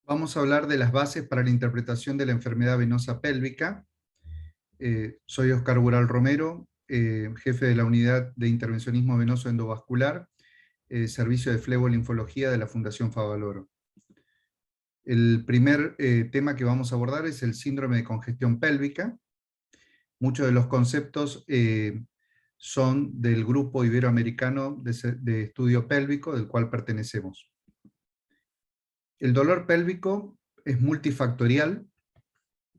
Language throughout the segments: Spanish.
Vamos a hablar de las bases para la interpretación de la enfermedad venosa pélvica. Soy Oscar Bural Romero, jefe de la Unidad de Intervencionismo Venoso Endovascular, Servicio de Flebolinfología de la Fundación Favaloro. El primer tema que vamos a abordar es el síndrome de congestión pélvica. Muchos de los conceptos son del grupo iberoamericano de estudio pélvico, del cual pertenecemos. El dolor pélvico es multifactorial.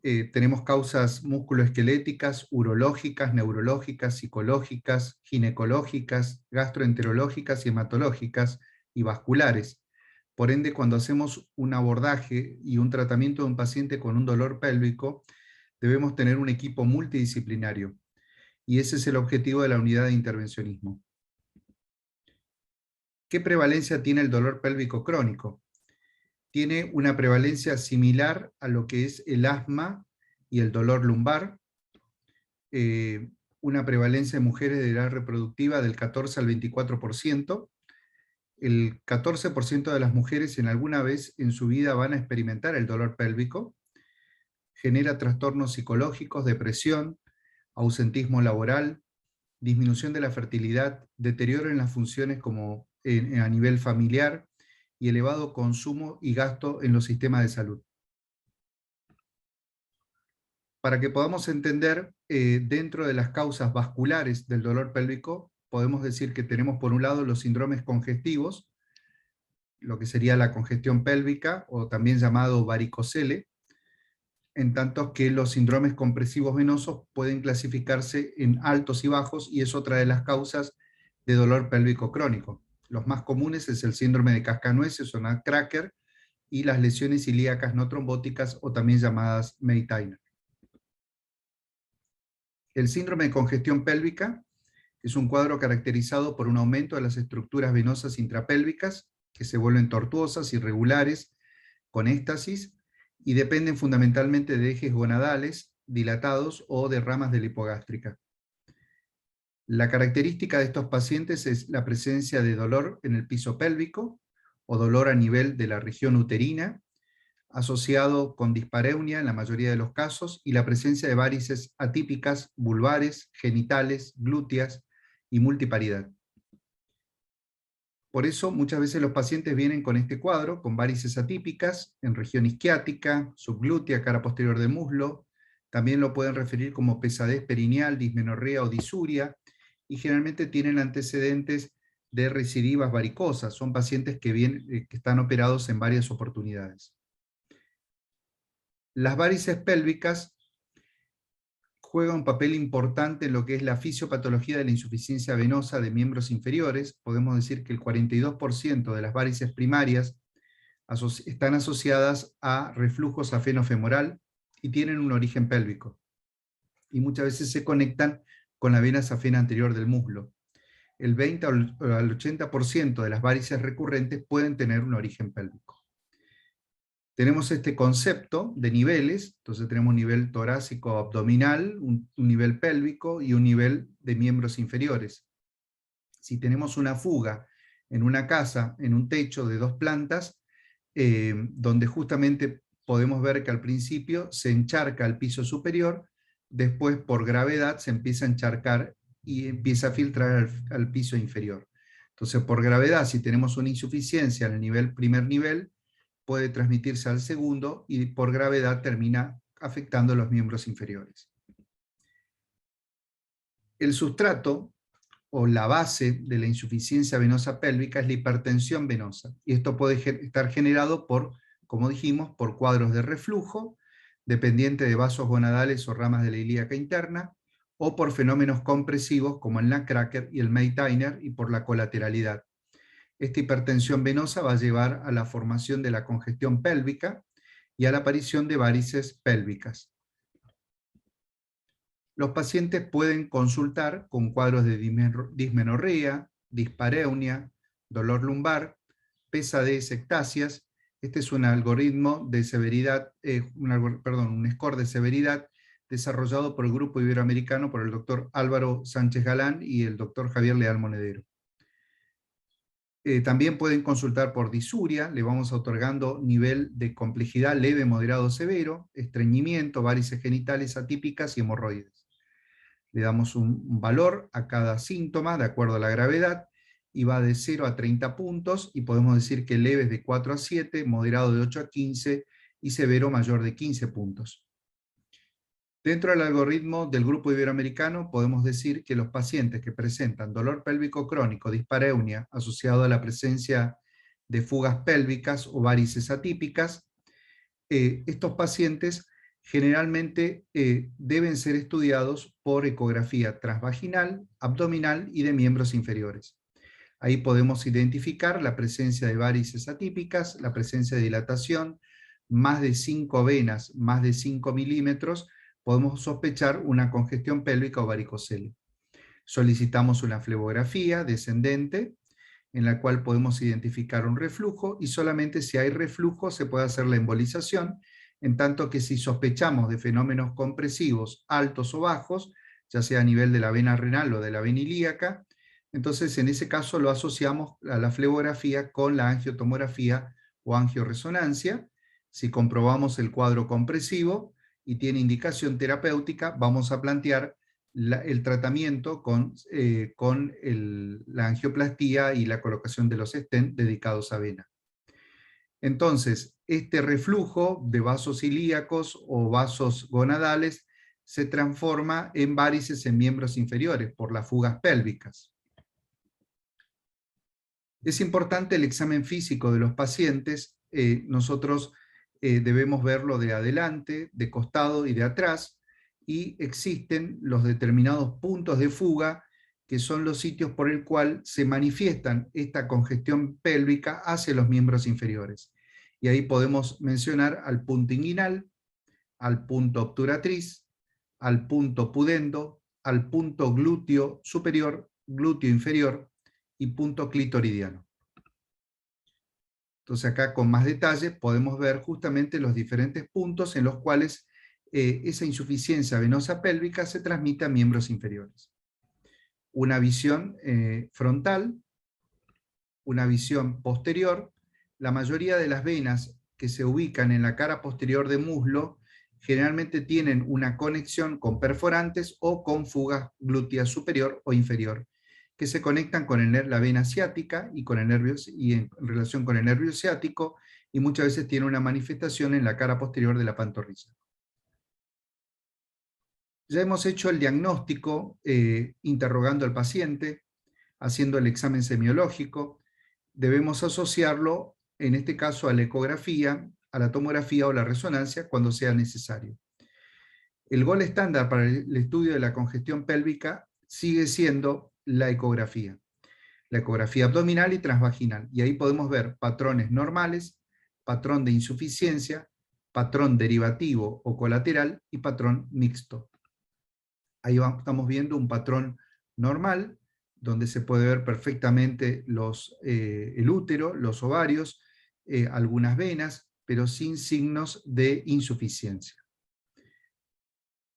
Tenemos causas musculoesqueléticas, urológicas, neurológicas, psicológicas, ginecológicas, gastroenterológicas y hematológicas y vasculares. Por ende, cuando hacemos un abordaje y un tratamiento de un paciente con un dolor pélvico, debemos tener un equipo multidisciplinario. Y ese es el objetivo de la unidad de intervencionismo. ¿Qué prevalencia tiene el dolor pélvico crónico? Tiene una prevalencia similar a lo que es el asma y el dolor lumbar, una prevalencia en mujeres de edad reproductiva del 14 al 24%. El 14% de las mujeres en alguna vez en su vida van a experimentar el dolor pélvico. Genera trastornos psicológicos, depresión, ausentismo laboral, disminución de la fertilidad, deterioro en las funciones como a nivel familiar y elevado consumo y gasto en los sistemas de salud. Para que podamos entender, dentro de las causas vasculares del dolor pélvico, podemos decir que tenemos por un lado los síndromes congestivos, lo que sería la congestión pélvica, o también llamado varicocele, en tanto que los síndromes compresivos venosos pueden clasificarse en altos y bajos, y es otra de las causas de dolor pélvico crónico. Los más comunes es el síndrome de cascanueces o nutcracker, y las lesiones ilíacas no trombóticas, o también llamadas May-Tyner. El síndrome de congestión pélvica es un cuadro caracterizado por un aumento de las estructuras venosas intrapélvicas, que se vuelven tortuosas, irregulares, con éstasis, y dependen fundamentalmente de ejes gonadales dilatados o de ramas de la hipogástrica. La característica de estos pacientes es la presencia de dolor en el piso pélvico o dolor a nivel de la región uterina, asociado con dispareunia en la mayoría de los casos, y la presencia de varices atípicas, vulvares, genitales, glúteas y multiparidad. Por eso muchas veces los pacientes vienen con este cuadro, con varices atípicas en región isquiática, subglútea, cara posterior de muslo. También lo pueden referir como pesadez perineal, dismenorrea o disuria, y generalmente tienen antecedentes de recidivas varicosas. Son pacientes que están operados en varias oportunidades. Las varices pélvicas juegan un papel importante en lo que es la fisiopatología de la insuficiencia venosa de miembros inferiores. Podemos decir que el 42% de las varices primarias están asociadas a reflujo safeno-femoral y tienen un origen pélvico. Y muchas veces se conectan con la vena safena anterior del muslo. El 20 al 80% de las varices recurrentes pueden tener un origen pélvico. Tenemos este concepto de niveles, entonces tenemos un nivel torácico abdominal, un nivel pélvico y un nivel de miembros inferiores. Si tenemos una fuga en una casa, en un techo de 2 plantas, donde justamente podemos ver que al principio se encharca el piso superior, después por gravedad se empieza a encharcar y empieza a filtrar al piso inferior. Entonces, por gravedad, si tenemos una insuficiencia en el primer nivel, puede transmitirse al segundo y por gravedad termina afectando a los miembros inferiores. El sustrato o la base de la insuficiencia venosa pélvica es la hipertensión venosa, y esto puede estar generado por, como dijimos, por cuadros de reflujo, dependiente de vasos gonadales o ramas de la ilíaca interna, o por fenómenos compresivos como el nutcracker y el May-Tyner, y por la colateralidad. Esta hipertensión venosa va a llevar a la formación de la congestión pélvica y a la aparición de varices pélvicas. Los pacientes pueden consultar con cuadros de dismenorrea, dispareunia, dolor lumbar, pesadez, ectasias. Este es un algoritmo de severidad, un score de severidad desarrollado por el Grupo Iberoamericano por el doctor Álvaro Sánchez Galán y el doctor Javier Leal Monedero. También pueden consultar por disuria, le vamos otorgando nivel de complejidad leve, moderado, severo, estreñimiento, varices genitales atípicas y hemorroides. Le damos un valor a cada síntoma de acuerdo a la gravedad y va de 0 a 30 puntos y podemos decir que leve es de 4 a 7, moderado de 8 a 15 y severo mayor de 15 puntos. Dentro del algoritmo del grupo iberoamericano podemos decir que los pacientes que presentan dolor pélvico crónico, dispareunia, asociado a la presencia de fugas pélvicas o varices atípicas, estos pacientes generalmente deben ser estudiados por ecografía transvaginal, abdominal y de miembros inferiores. Ahí podemos identificar la presencia de varices atípicas, la presencia de dilatación, más de 5 venas, más de 5 milímetros, podemos sospechar una congestión pélvica o varicocele. Solicitamos una flebografía descendente, en la cual podemos identificar un reflujo, y solamente si hay reflujo se puede hacer la embolización, en tanto que si sospechamos de fenómenos compresivos altos o bajos, ya sea a nivel de la vena renal o de la vena ilíaca, entonces en ese caso lo asociamos a la flebografía con la angiotomografía o angioresonancia. Si comprobamos el cuadro compresivo y tiene indicación terapéutica, vamos a plantear el tratamiento con la angioplastía y la colocación de los stents dedicados a vena. Entonces, este reflujo de vasos ilíacos o vasos gonadales se transforma en varices en miembros inferiores por las fugas pélvicas. Es importante el examen físico de los pacientes. Nosotros debemos verlo de adelante, de costado y de atrás, y existen los determinados puntos de fuga, que son los sitios por el cual se manifiestan esta congestión pélvica hacia los miembros inferiores. Y ahí podemos mencionar al punto inguinal, al punto obturatriz, al punto pudendo, al punto glúteo superior, glúteo inferior y punto clitoridiano. Entonces acá con más detalle podemos ver justamente los diferentes puntos en los cuales esa insuficiencia venosa pélvica se transmite a miembros inferiores. Una visión frontal, una visión posterior. La mayoría de las venas que se ubican en la cara posterior de muslo generalmente tienen una conexión con perforantes o con fugas glútea superior o inferior, que se conectan con la vena ciática y, en relación con el nervio ciático, y muchas veces tiene una manifestación en la cara posterior de la pantorrilla. Ya hemos hecho el diagnóstico interrogando al paciente, haciendo el examen semiológico. Debemos asociarlo, en este caso, a la ecografía, a la tomografía o la resonancia cuando sea necesario. El gol estándar para el estudio de la congestión pélvica sigue siendo la ecografía abdominal y transvaginal, y ahí podemos ver patrones normales, patrón de insuficiencia, patrón derivativo o colateral y patrón mixto. Ahí estamos viendo un patrón normal, donde se puede ver perfectamente el útero, los ovarios, algunas venas, pero sin signos de insuficiencia.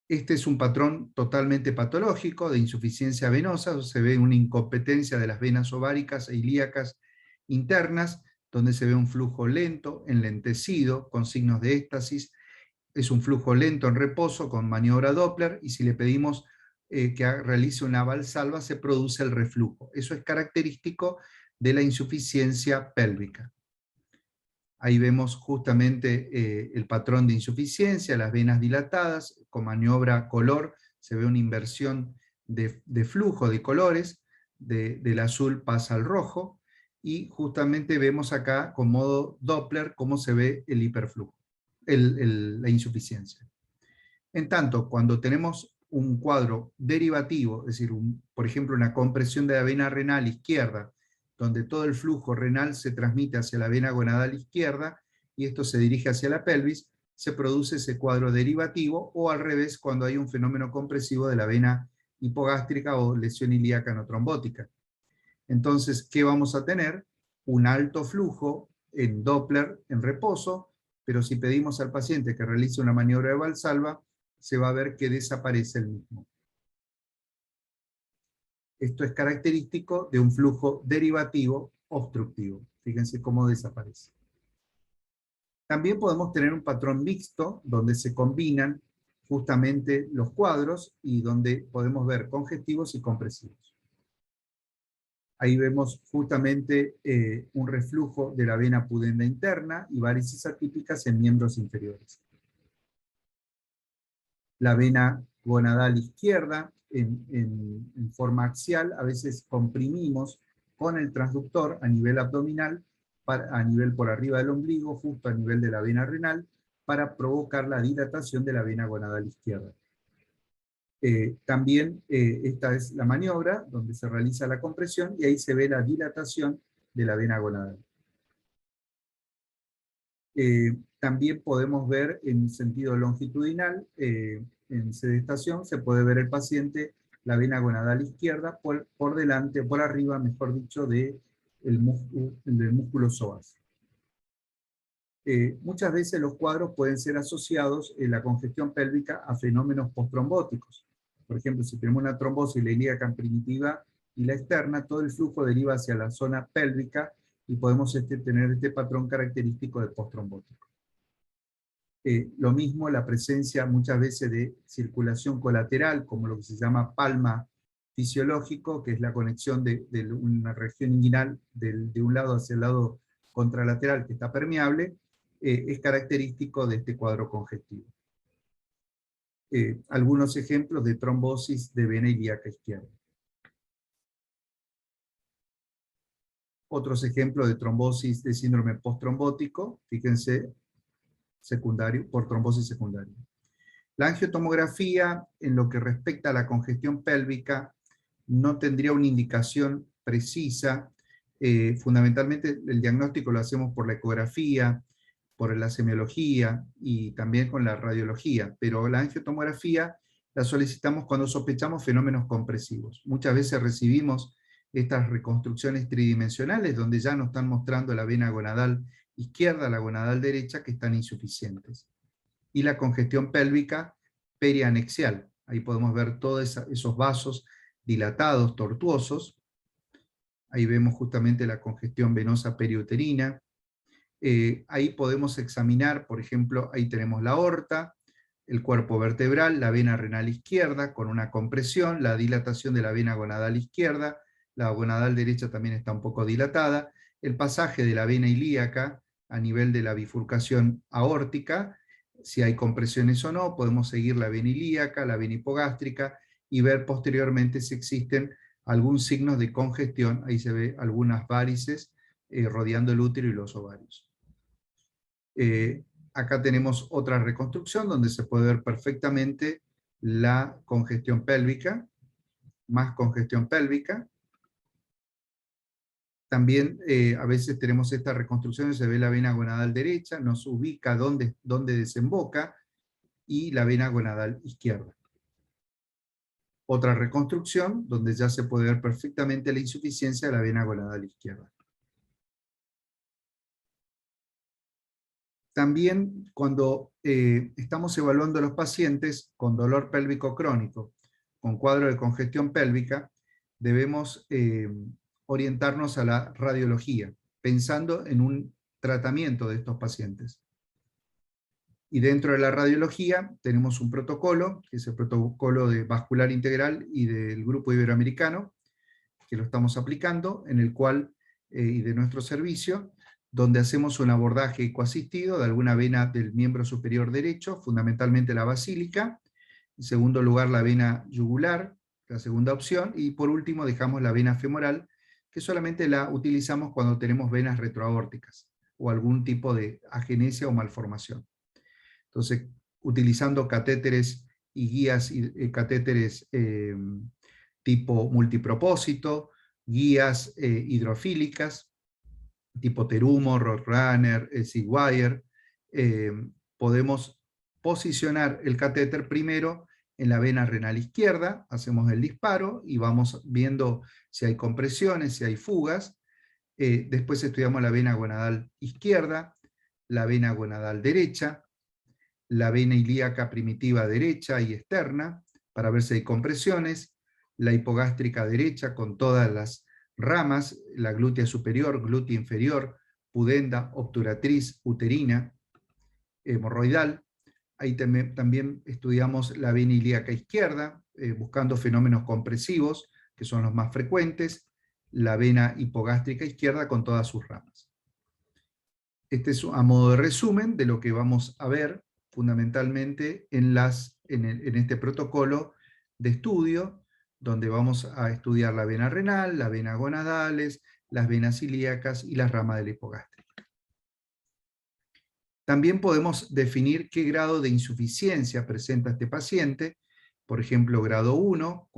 Este es un patrón totalmente patológico de insuficiencia venosa, se ve una incompetencia de las venas ováricas e ilíacas internas, donde se ve un flujo lento, enlentecido, con signos de éxtasis. Es un flujo lento en reposo con maniobra Doppler, y si le pedimos que realice una valsalva, se produce el reflujo. Eso es característico de la insuficiencia pélvica. Ahí vemos justamente el patrón de insuficiencia, las venas dilatadas, con maniobra color, se ve una inversión de flujo de colores, del azul pasa al rojo, y justamente vemos acá con modo Doppler cómo se ve el hiperflujo, la insuficiencia. En tanto, cuando tenemos un cuadro derivativo, es decir, por ejemplo, una compresión de la vena renal izquierda, donde todo el flujo renal se transmite hacia la vena gonadal izquierda, y esto se dirige hacia la pelvis, se produce ese cuadro derivativo, o al revés, cuando hay un fenómeno compresivo de la vena hipogástrica o lesión ilíaca no trombótica. Entonces, ¿qué vamos a tener? Un alto flujo en Doppler en reposo, pero si pedimos al paciente que realice una maniobra de Valsalva, se va a ver que desaparece el mismo. Esto es característico de un flujo derivativo obstructivo. Fíjense cómo desaparece. También podemos tener un patrón mixto, donde se combinan justamente los cuadros y donde podemos ver congestivos y compresivos. Ahí vemos justamente un reflujo de la vena pudenda interna y varices atípicas en miembros inferiores. La vena gonadal izquierda en forma axial, a veces comprimimos con el transductor a nivel abdominal, a nivel por arriba del ombligo, justo a nivel de la vena renal, para provocar la dilatación de la vena gonadal izquierda. También esta es la maniobra donde se realiza la compresión y ahí se ve la dilatación de la vena gonadal. También podemos ver en sentido longitudinal, en sedestación, se puede ver el paciente la vena gonadal izquierda por delante, por arriba, mejor dicho, del músculo psoas. Muchas veces los cuadros pueden ser asociados en la congestión pélvica a fenómenos postrombóticos. Por ejemplo, si tenemos una trombosis la ilíaca primitiva y la externa, todo el flujo deriva hacia la zona pélvica y podemos tener este patrón característico de postrombótico. Lo mismo la presencia muchas veces de circulación colateral, como lo que se llama palma fisiológico, que es la conexión de una región inguinal de un lado hacia el lado contralateral que está permeable, es característico de este cuadro congestivo. Algunos ejemplos de trombosis de vena ilíaca izquierda. Otros ejemplos de trombosis de síndrome posttrombótico, fíjense, secundario, por trombosis secundaria. La angiotomografía, en lo que respecta a la congestión pélvica, no tendría una indicación precisa. Fundamentalmente el diagnóstico lo hacemos por la ecografía, por la semiología y también con la radiología, pero la angiotomografía la solicitamos cuando sospechamos fenómenos compresivos. Muchas veces recibimos estas reconstrucciones tridimensionales donde ya nos están mostrando la vena gonadal izquierda, la gonadal derecha, que están insuficientes. Y la congestión pélvica perianexial. Ahí podemos ver todos esos vasos dilatados, tortuosos. Ahí vemos justamente la congestión venosa periuterina. Ahí podemos examinar, por ejemplo, ahí tenemos la aorta, el cuerpo vertebral, la vena renal izquierda con una compresión, la dilatación de la vena gonadal izquierda, la gonadal derecha también está un poco dilatada, el pasaje de la vena ilíaca a nivel de la bifurcación aórtica, si hay compresiones o no, podemos seguir la vena ilíaca, la vena hipogástrica y ver posteriormente si existen algún signo de congestión. Ahí se ve algunas varices rodeando el útero y los ovarios. Acá tenemos otra reconstrucción donde se puede ver perfectamente la congestión pélvica, más congestión pélvica. También a veces tenemos esta reconstrucción y se ve la vena gonadal derecha, nos ubica dónde desemboca, y la vena gonadal izquierda. Otra reconstrucción donde ya se puede ver perfectamente la insuficiencia de la vena gonadal izquierda. También cuando estamos evaluando a los pacientes con dolor pélvico crónico, con cuadro de congestión pélvica, debemos orientarnos a la radiología, pensando en un tratamiento de estos pacientes. Y dentro de la radiología tenemos un protocolo, que es el protocolo de vascular integral y del grupo iberoamericano, que lo estamos aplicando, en el cual, y de nuestro servicio, donde hacemos un abordaje coasistido de alguna vena del miembro superior derecho, fundamentalmente la basílica, en segundo lugar la vena yugular, la segunda opción, y por último dejamos la vena femoral, que solamente la utilizamos cuando tenemos venas retroaórticas, o algún tipo de agenesia o malformación. Entonces, utilizando catéteres y guías, catéteres tipo multipropósito, guías hidrofílicas, tipo Terumo, Roadrunner, Seawire, podemos posicionar el catéter primero en la vena renal izquierda, hacemos el disparo y vamos viendo si hay compresiones, si hay fugas. Después estudiamos la vena gonadal izquierda, la vena gonadal derecha, la vena ilíaca primitiva derecha y externa, para ver si hay compresiones, la hipogástrica derecha con todas ramas, la glútea superior, glútea inferior, pudenda, obturatriz, uterina, hemorroidal. Ahí también estudiamos la vena ilíaca izquierda, buscando fenómenos compresivos, que son los más frecuentes, la vena hipogástrica izquierda con todas sus ramas. Este es a modo de resumen de lo que vamos a ver fundamentalmente en este protocolo de estudio, donde vamos a estudiar la vena renal, la vena gonadales, las venas ilíacas y las ramas de la hipogástrica. También podemos definir qué grado de insuficiencia presenta este paciente, por ejemplo, grado 1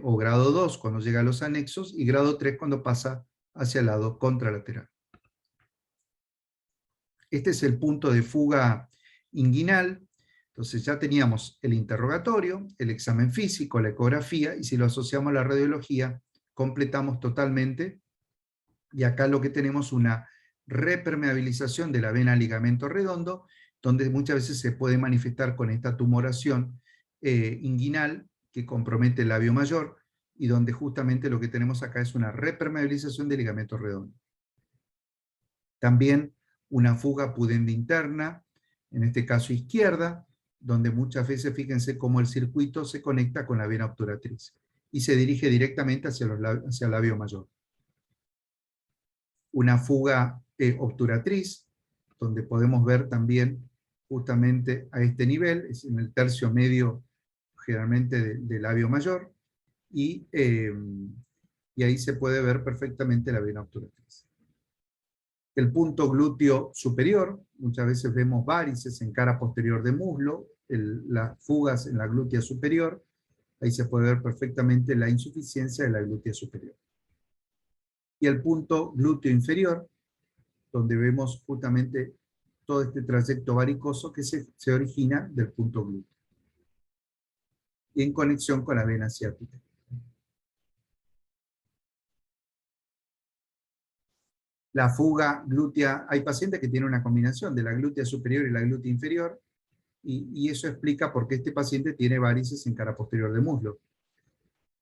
o grado 2 cuando llega a los anexos, y grado 3 cuando pasa hacia el lado contralateral. Este es el punto de fuga inguinal. Entonces ya teníamos el interrogatorio, el examen físico, la ecografía, y si lo asociamos a la radiología, completamos totalmente. Y acá lo que tenemos es una repermeabilización de la vena ligamento redondo, donde muchas veces se puede manifestar con esta tumoración inguinal que compromete el labio mayor, y donde justamente lo que tenemos acá es una repermeabilización del ligamento redondo. También una fuga pudenda interna, en este caso izquierda, donde muchas veces fíjense cómo el circuito se conecta con la vena obturatriz y se dirige directamente hacia el labio mayor. Una fuga obturatriz, donde podemos ver también justamente a este nivel, es en el tercio medio generalmente del labio mayor, y ahí se puede ver perfectamente la vena obturatriz. El punto glúteo superior, muchas veces vemos varices en cara posterior de muslo, las fugas en la glútea superior, ahí se puede ver perfectamente la insuficiencia de la glútea superior. Y el punto glúteo inferior, donde vemos justamente todo este trayecto varicoso que se origina del punto glúteo, y en conexión con la vena ciática. La fuga glútea, hay pacientes que tienen una combinación de la glútea superior y la glútea inferior, y eso explica por qué este paciente tiene varices en cara posterior de muslo.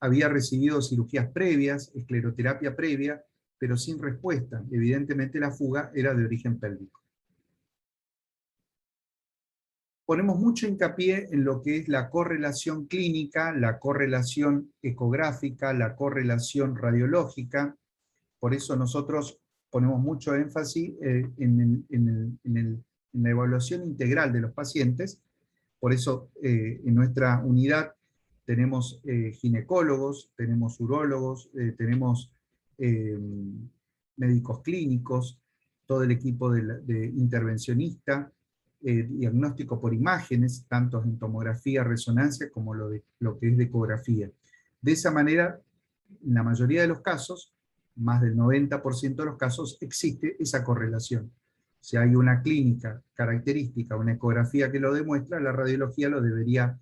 Había recibido cirugías previas, escleroterapia previa, pero sin respuesta. Evidentemente la fuga era de origen pélvico. Ponemos mucho hincapié en lo que es la correlación clínica, la correlación ecográfica, la correlación radiológica. Por eso nosotros ponemos mucho énfasis en la evaluación integral de los pacientes. Por eso en nuestra unidad tenemos ginecólogos, tenemos urólogos, tenemos médicos clínicos, todo el equipo de intervencionista, diagnóstico por imágenes, tanto en tomografía, resonancia, como lo que es de ecografía. De esa manera, en la mayoría de los casos, más del 90% de los casos, existe esa correlación. Si hay una clínica característica, una ecografía que lo demuestra, la radiología lo debería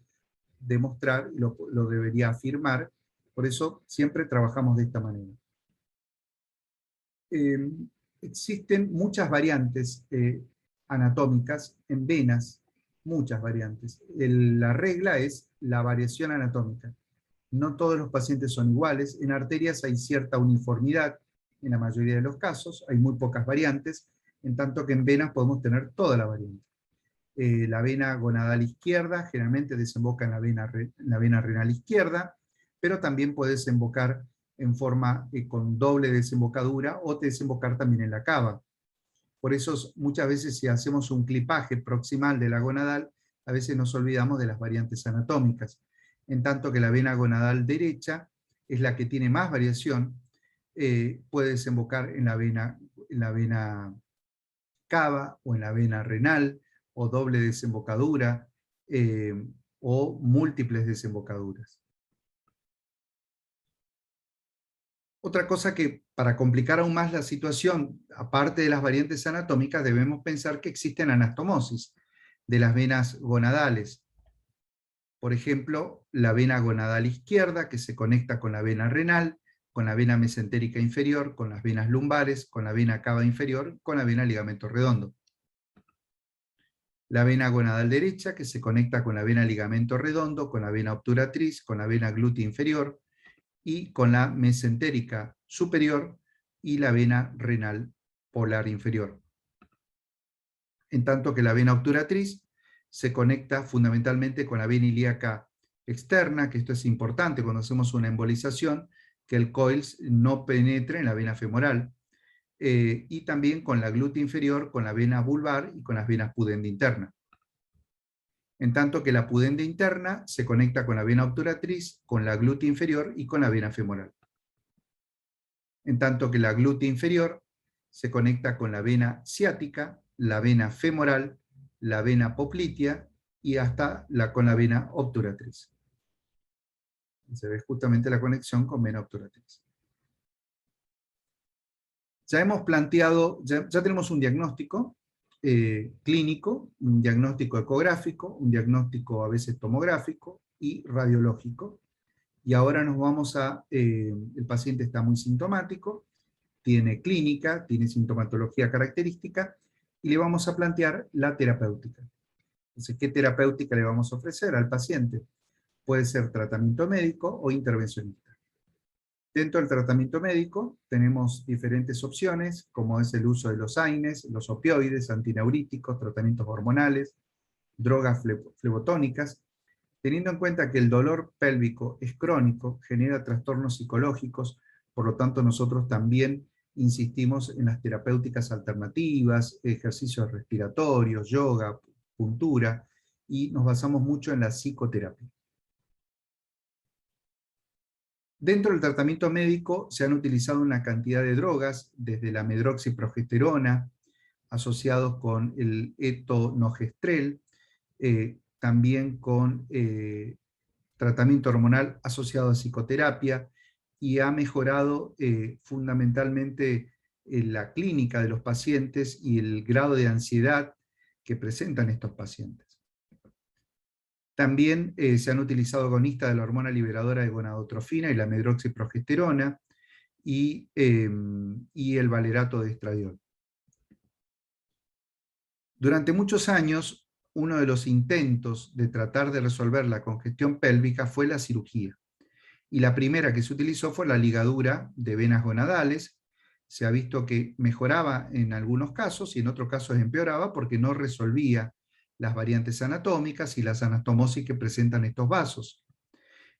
demostrar, lo debería afirmar. Por eso siempre trabajamos de esta manera. Existen muchas variantes anatómicas en venas, muchas variantes. La regla es la variación anatómica. No todos los pacientes son iguales. En arterias hay cierta uniformidad en la mayoría de los casos, hay muy pocas variantes, en tanto que en venas podemos tener toda la variante. La vena gonadal izquierda generalmente desemboca en la vena renal izquierda, pero también puede desembocar en forma con doble desembocadura o desembocar también en la cava. Por eso muchas veces si hacemos un clipaje proximal de la gonadal, a veces nos olvidamos de las variantes anatómicas, en tanto que la vena gonadal derecha es la que tiene más variación, puede desembocar en la vena cava o en la vena renal, o doble desembocadura, o múltiples desembocaduras. Otra cosa que, para complicar aún más la situación, aparte de las variantes anatómicas, debemos pensar que existen anastomosis de las venas gonadales. Por ejemplo, la vena gonadal izquierda, que se conecta con la vena renal, con la vena mesentérica inferior, con las venas lumbares, con la vena cava inferior, con la vena ligamento redondo. La vena gonadal derecha, que se conecta con la vena ligamento redondo, con la vena obturatriz, con la vena glútea inferior, y con la mesentérica superior y la vena renal polar inferior. En tanto que la vena obturatriz se conecta fundamentalmente con la vena ilíaca externa, que esto es importante cuando hacemos una embolización, que el coils no penetre en la vena femoral, y también con la glútea inferior, con la vena vulvar y con las venas pudenda interna. En tanto que la pudenda interna se conecta con la vena obturatriz, con la glútea inferior y con la vena femoral. En tanto que la glútea inferior se conecta con la vena ciática, la vena femoral, la vena poplitea y hasta con la vena obturatriz. Se ve justamente la conexión con vena obturatriz. Ya hemos planteado, ya tenemos un diagnóstico clínico, un diagnóstico ecográfico, un diagnóstico a veces tomográfico y radiológico. Y ahora nos vamos a, el paciente está muy sintomático, tiene clínica, tiene sintomatología característica, y le vamos a plantear la terapéutica. Entonces, ¿qué terapéutica le vamos a ofrecer al paciente? Puede ser tratamiento médico o intervencionista. Dentro del tratamiento médico tenemos diferentes opciones, como es el uso de los AINES, los opioides, antineuríticos, tratamientos hormonales, drogas flebotónicas, teniendo en cuenta que el dolor pélvico es crónico, genera trastornos psicológicos, por lo tanto nosotros también insistimos en las terapéuticas alternativas, ejercicios respiratorios, yoga, puntura, y nos basamos mucho en la psicoterapia. Dentro del tratamiento médico se han utilizado una cantidad de drogas, desde la medroxiprogesterona, asociados con el etonogestrel, también con tratamiento hormonal asociado a psicoterapia, y ha mejorado fundamentalmente la clínica de los pacientes y el grado de ansiedad que presentan estos pacientes. También se han utilizado agonistas de la hormona liberadora de gonadotrofina y la medroxiprogesterona y el valerato de estradiol. Durante muchos años, uno de los intentos de tratar de resolver la congestión pélvica fue la cirugía. Y la primera que se utilizó fue la ligadura de venas gonadales. Se ha visto que mejoraba en algunos casos y en otros casos empeoraba porque no resolvía las variantes anatómicas y las anastomosis que presentan estos vasos.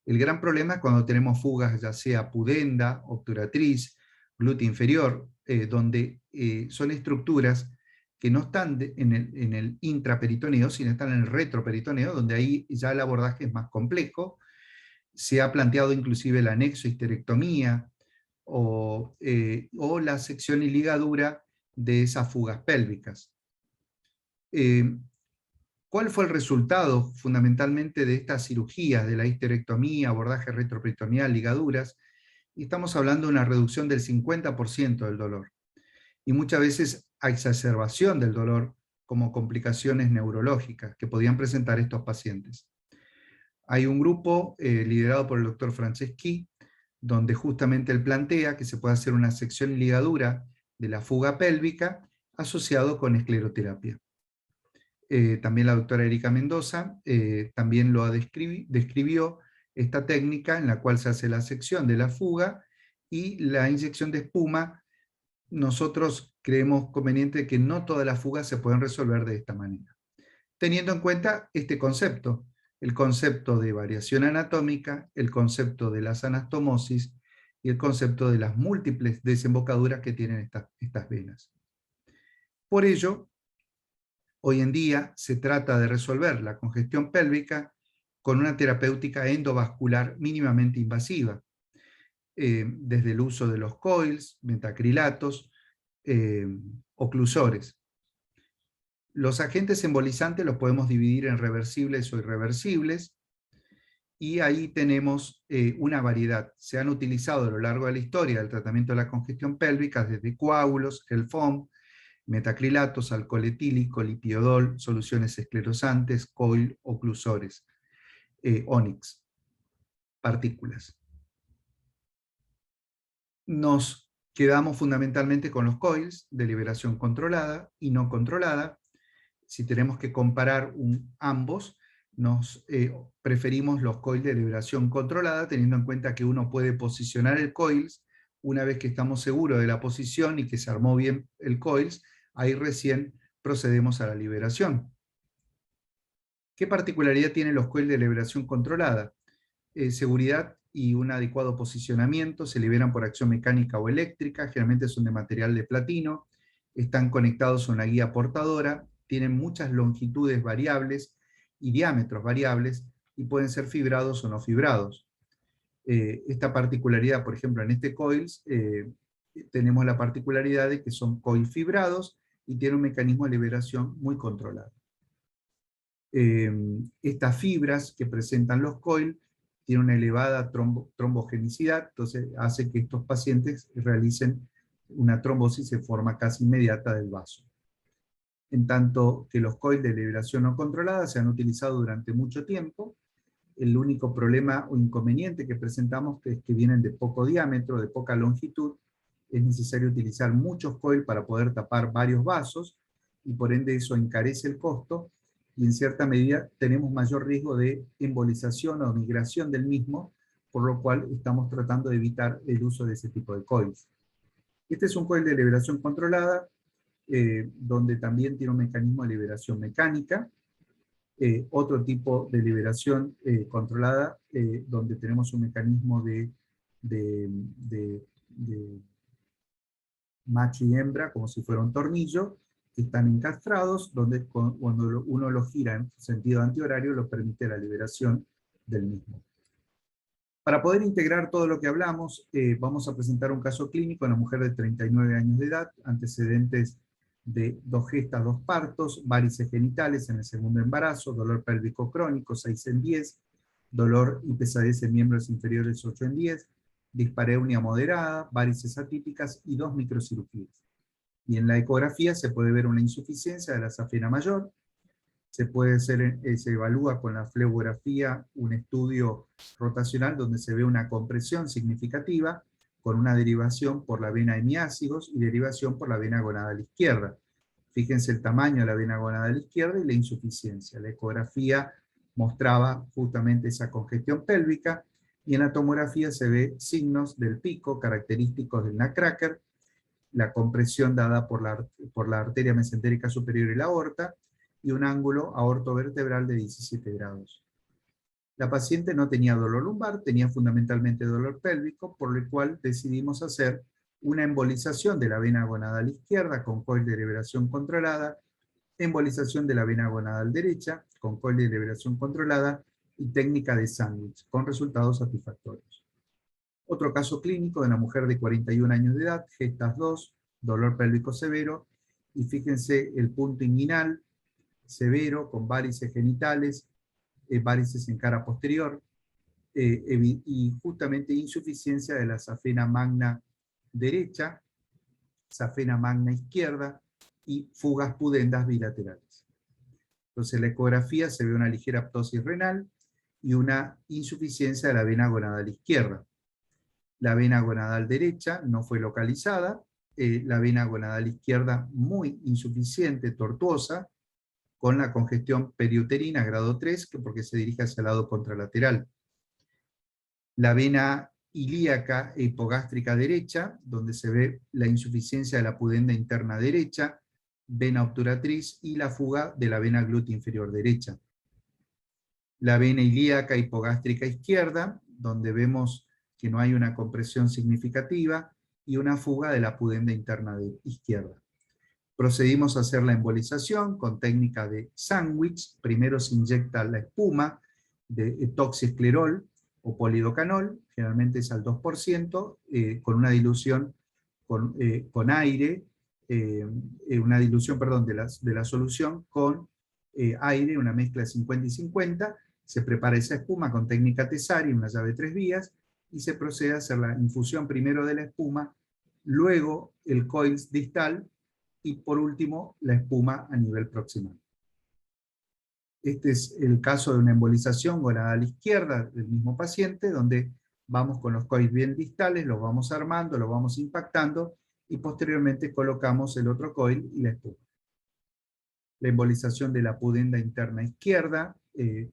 El gran problema es cuando tenemos fugas, ya sea pudenda, obturatriz, glútea inferior, donde son estructuras que no están en el intraperitoneo, sino están en el retroperitoneo, donde ahí ya el abordaje es más complejo. Se ha planteado inclusive la anexohisterectomía o la sección y ligadura de esas fugas pélvicas. ¿Cuál fue el resultado fundamentalmente de estas cirugías, de la histerectomía, abordaje retroperitoneal, ligaduras? Y estamos hablando de una reducción del 50% del dolor. Y muchas veces a exacerbación del dolor como complicaciones neurológicas que podían presentar estos pacientes. Hay un grupo liderado por el doctor Franceschi, donde justamente él plantea que se puede hacer una sección y ligadura de la fuga pélvica asociado con escleroterapia. También la doctora Erika Mendoza también lo describió esta técnica en la cual se hace la sección de la fuga y la inyección de espuma. Nosotros creemos conveniente que no todas las fugas se pueden resolver de esta manera, teniendo en cuenta este concepto, el concepto de variación anatómica, el concepto de las anastomosis y el concepto de las múltiples desembocaduras que tienen estas venas. Por ello, hoy en día se trata de resolver la congestión pélvica con una terapéutica endovascular mínimamente invasiva, desde el uso de los coils, metacrilatos, oclusores. Los agentes embolizantes los podemos dividir en reversibles o irreversibles, y ahí tenemos una variedad. Se han utilizado a lo largo de la historia del tratamiento de la congestión pélvica desde coágulos, gel foam, metacrilatos, alcohol etílico, lipiodol, soluciones esclerosantes, coil, oclusores, Onyx, partículas. Nos quedamos fundamentalmente con los coils de liberación controlada y no controlada. Si tenemos que comparar ambos, preferimos los coils de liberación controlada, teniendo en cuenta que uno puede posicionar el coils Una vez que estamos seguros de la posición y que se armó bien el coils, ahí recién procedemos a la liberación. ¿Qué particularidad tienen los coils de liberación controlada? Seguridad y un adecuado posicionamiento, se liberan por acción mecánica o eléctrica, generalmente son de material de platino, están conectados a una guía portadora, tienen muchas longitudes variables y diámetros variables, y pueden ser fibrados o no fibrados. Esta particularidad, por ejemplo, en este coils, tenemos la particularidad de que son coils fibrados y tienen un mecanismo de liberación muy controlado. Estas fibras que presentan los coils tienen una elevada trombogenicidad, entonces hace que estos pacientes realicen una trombosis en forma casi inmediata del vaso. En tanto que los coils de liberación no controlada se han utilizado durante mucho tiempo, el único problema o inconveniente que presentamos es que vienen de poco diámetro, de poca longitud, es necesario utilizar muchos coils para poder tapar varios vasos, y por ende eso encarece el costo, y en cierta medida tenemos mayor riesgo de embolización o migración del mismo, por lo cual estamos tratando de evitar el uso de ese tipo de coils. Este es un coil de liberación controlada, donde también tiene un mecanismo de liberación mecánica. Otro tipo de liberación controlada, donde tenemos un mecanismo de macho y hembra, como si fuera un tornillo, que están encastrados, donde cuando uno lo gira en sentido antihorario, lo permite la liberación del mismo. Para poder integrar todo lo que hablamos, vamos a presentar un caso clínico en una mujer de 39 años de edad, antecedentes de 2 gestas, 2 partos, varices genitales en el segundo embarazo, dolor pélvico crónico 6 en 10, dolor y pesadez en miembros inferiores 8 en 10, dispareunia moderada, varices atípicas y 2 microcirugías. Y en la ecografía se puede ver una insuficiencia de la safena mayor, se evalúa con la flebografía un estudio rotacional donde se ve una compresión significativa con una derivación por la vena hemiácigos y derivación por la vena gonadal izquierda. Fíjense el tamaño de la vena gonadal izquierda y la insuficiencia. La ecografía mostraba justamente esa congestión pélvica, y en la tomografía se ve signos del pico característicos del nutcracker, la compresión dada por la arteria mesentérica superior y la aorta, y un ángulo aortovertebral de 17 grados. La paciente no tenía dolor lumbar, tenía fundamentalmente dolor pélvico, por lo cual decidimos hacer una embolización de la vena gonadal izquierda con coil de liberación controlada, embolización de la vena gonadal derecha con coil de liberación controlada y técnica de sándwich, con resultados satisfactorios. Otro caso clínico de una mujer de 41 años de edad, gestas 2, dolor pélvico severo, y fíjense el punto inguinal severo con varices genitales, varices en cara posterior, y justamente insuficiencia de la safena magna derecha, safena magna izquierda y fugas pudendas bilaterales. Entonces en la ecografía se ve una ligera ptosis renal y una insuficiencia de la vena gonadal izquierda. La vena gonadal derecha no fue localizada, la vena gonadal izquierda muy insuficiente, tortuosa, con la congestión periuterina grado 3, porque se dirige hacia el lado contralateral. La vena ilíaca e hipogástrica derecha, donde se ve la insuficiencia de la pudenda interna derecha, vena obturatriz y la fuga de la vena glútea inferior derecha. La vena ilíaca hipogástrica izquierda, donde vemos que no hay una compresión significativa, y una fuga de la pudenda interna izquierda. Procedimos a hacer la embolización con técnica de sándwich. Primero se inyecta la espuma de toxiesclerol o polidocanol, generalmente es al 2%, con una dilución con aire, una dilución, perdón, de la solución con aire, una mezcla de 50 y 50, se prepara esa espuma con técnica Tessari, una llave 3 vías, y se procede a hacer la infusión primero de la espuma, luego el coils distal, y por último la espuma a nivel proximal. Este es el caso de una embolización gonadal izquierda del mismo paciente, donde vamos con los coils bien distales, los vamos armando, los vamos impactando, y posteriormente colocamos el otro coil y la espuma. La embolización de la pudenda interna izquierda,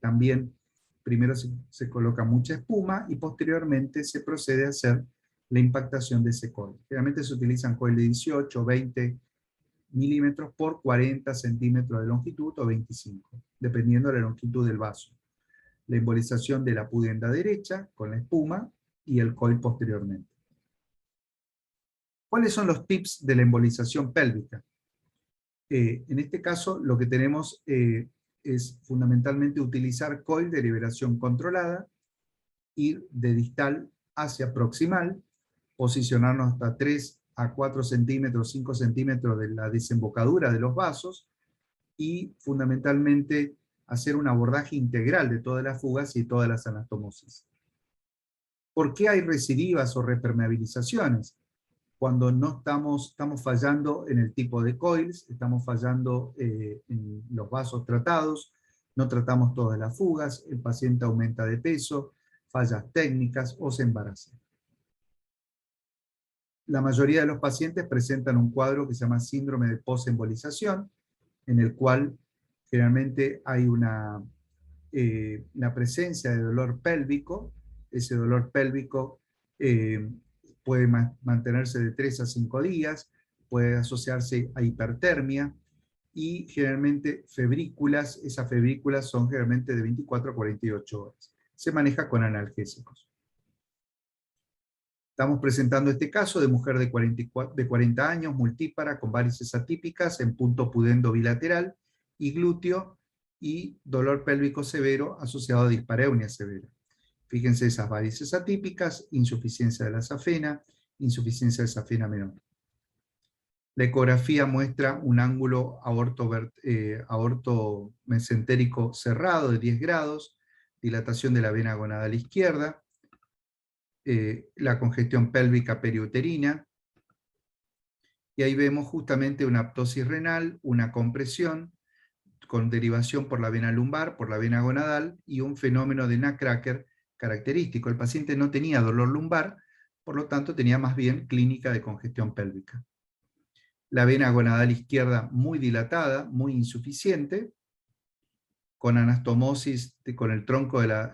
también primero se coloca mucha espuma, y posteriormente se procede a hacer la impactación de ese coil. Generalmente se utilizan coil de 18 o 20 milímetros por 40 centímetros de longitud o 25, dependiendo de la longitud del vaso. La embolización de la pudenda derecha con la espuma y el coil posteriormente. ¿Cuáles son los tips de la embolización pélvica? En este caso, lo que tenemos es fundamentalmente utilizar coil de liberación controlada, ir de distal hacia proximal, posicionarnos hasta 3 a 4 centímetros, 5 centímetros de la desembocadura de los vasos, y fundamentalmente hacer un abordaje integral de todas las fugas y todas las anastomosis. ¿Por qué hay recidivas o repermeabilizaciones? Cuando no estamos fallando en el tipo de coils, estamos fallando en los vasos tratados, no tratamos todas las fugas, el paciente aumenta de peso, fallas técnicas o se embaraza. La mayoría de los pacientes presentan un cuadro que se llama síndrome de posembolización, en el cual generalmente hay una presencia de dolor pélvico. Ese dolor pélvico puede mantenerse de 3 a 5 días, puede asociarse a hipertermia, y generalmente febrículas. Esas febrículas son generalmente de 24 a 48 horas. Se maneja con analgésicos. Estamos presentando este caso de mujer de 40 años, multípara, con varices atípicas en punto pudendo bilateral y glúteo, y dolor pélvico severo asociado a dispareunia severa. Fíjense esas varices atípicas, insuficiencia de la safena, insuficiencia de safena menor. La ecografía muestra un ángulo aorto mesentérico cerrado de 10 grados, dilatación de la vena gonadal izquierda, la congestión pélvica periuterina, y ahí vemos justamente una aptosis renal, una compresión con derivación por la vena lumbar, por la vena gonadal, y un fenómeno de nutcracker característico. El paciente no tenía dolor lumbar, por lo tanto tenía más bien clínica de congestión pélvica. La vena gonadal izquierda muy dilatada, muy insuficiente, con anastomosis con el tronco de la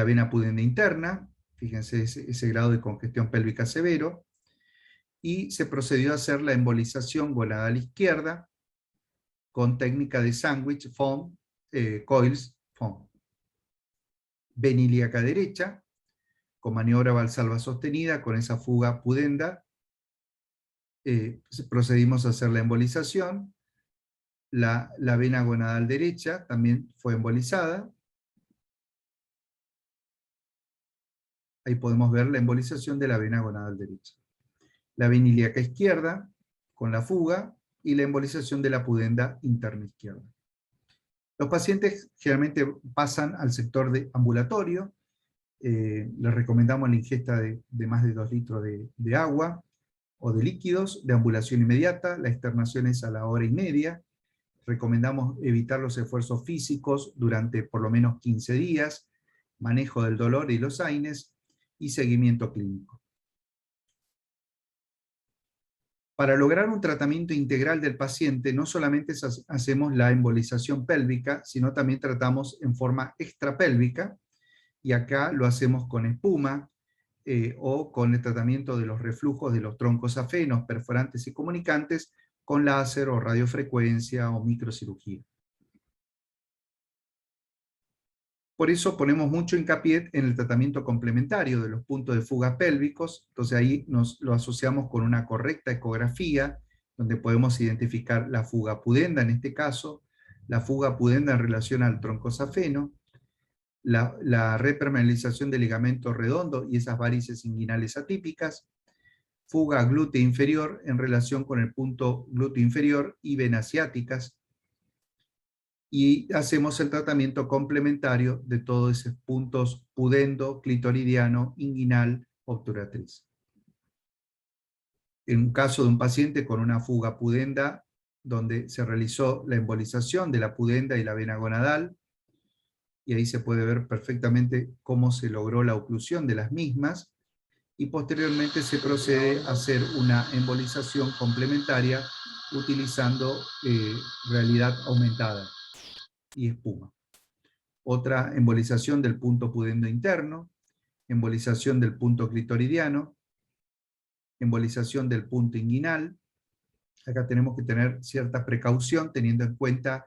vena pudenda interna. Fíjense ese grado de congestión pélvica severo, y se procedió a hacer la embolización gonadal izquierda con técnica de sándwich, foam, coils, foam. Vena ilíaca derecha, con maniobra valsalva sostenida, con esa fuga pudenda, procedimos a hacer la embolización. La vena gonadal derecha también fue embolizada. Ahí podemos ver la embolización de la vena gonadal derecha. La vena ilíaca izquierda, con la fuga, y la embolización de la pudenda interna izquierda. Los pacientes generalmente pasan al sector de ambulatorio. Les recomendamos la ingesta de más de 2 litros de agua o de líquidos, de ambulación inmediata. La externación es a la hora y media. Recomendamos evitar los esfuerzos físicos durante por lo menos 15 días, manejo del dolor y los AINES, y seguimiento clínico. Para lograr un tratamiento integral del paciente, no solamente hacemos la embolización pélvica, sino también tratamos en forma extrapélvica, y acá lo hacemos con espuma, o con el tratamiento de los reflujos de los troncos safenos, perforantes y comunicantes, con láser o radiofrecuencia o microcirugía. Por eso ponemos mucho hincapié en el tratamiento complementario de los puntos de fuga pélvicos. Entonces ahí lo asociamos con una correcta ecografía, donde podemos identificar la fuga pudenda en este caso, la fuga pudenda en relación al troncosafeno, la repermeabilización del ligamento redondo y esas varices inguinales atípicas, fuga glútea inferior en relación con el punto glúteo inferior y venas ciáticas, y hacemos el tratamiento complementario de todos esos puntos pudendo, clitoridiano, inguinal, obturatriz. En un caso de un paciente con una fuga pudenda, donde se realizó la embolización de la pudenda y la vena gonadal, y ahí se puede ver perfectamente cómo se logró la oclusión de las mismas, y posteriormente se procede a hacer una embolización complementaria utilizando realidad aumentada y espuma. Otra embolización del punto pudendo interno, embolización del punto clitoridiano, embolización del punto inguinal. Acá tenemos que tener cierta precaución teniendo en cuenta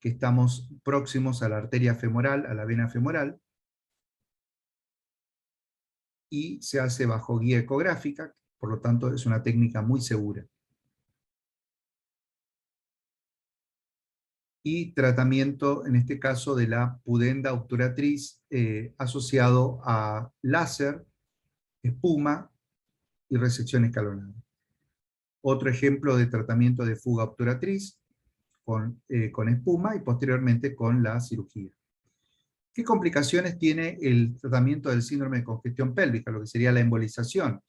que estamos próximos a la arteria femoral, a la vena femoral, y se hace bajo guía ecográfica, por lo tanto es una técnica muy segura. Y tratamiento, en este caso, de la pudenda obturatriz asociado a láser, espuma y resección escalonada. Otro ejemplo de tratamiento de fuga obturatriz con espuma y posteriormente con la cirugía. ¿Qué complicaciones tiene el tratamiento del síndrome de congestión pélvica, lo que sería la embolización?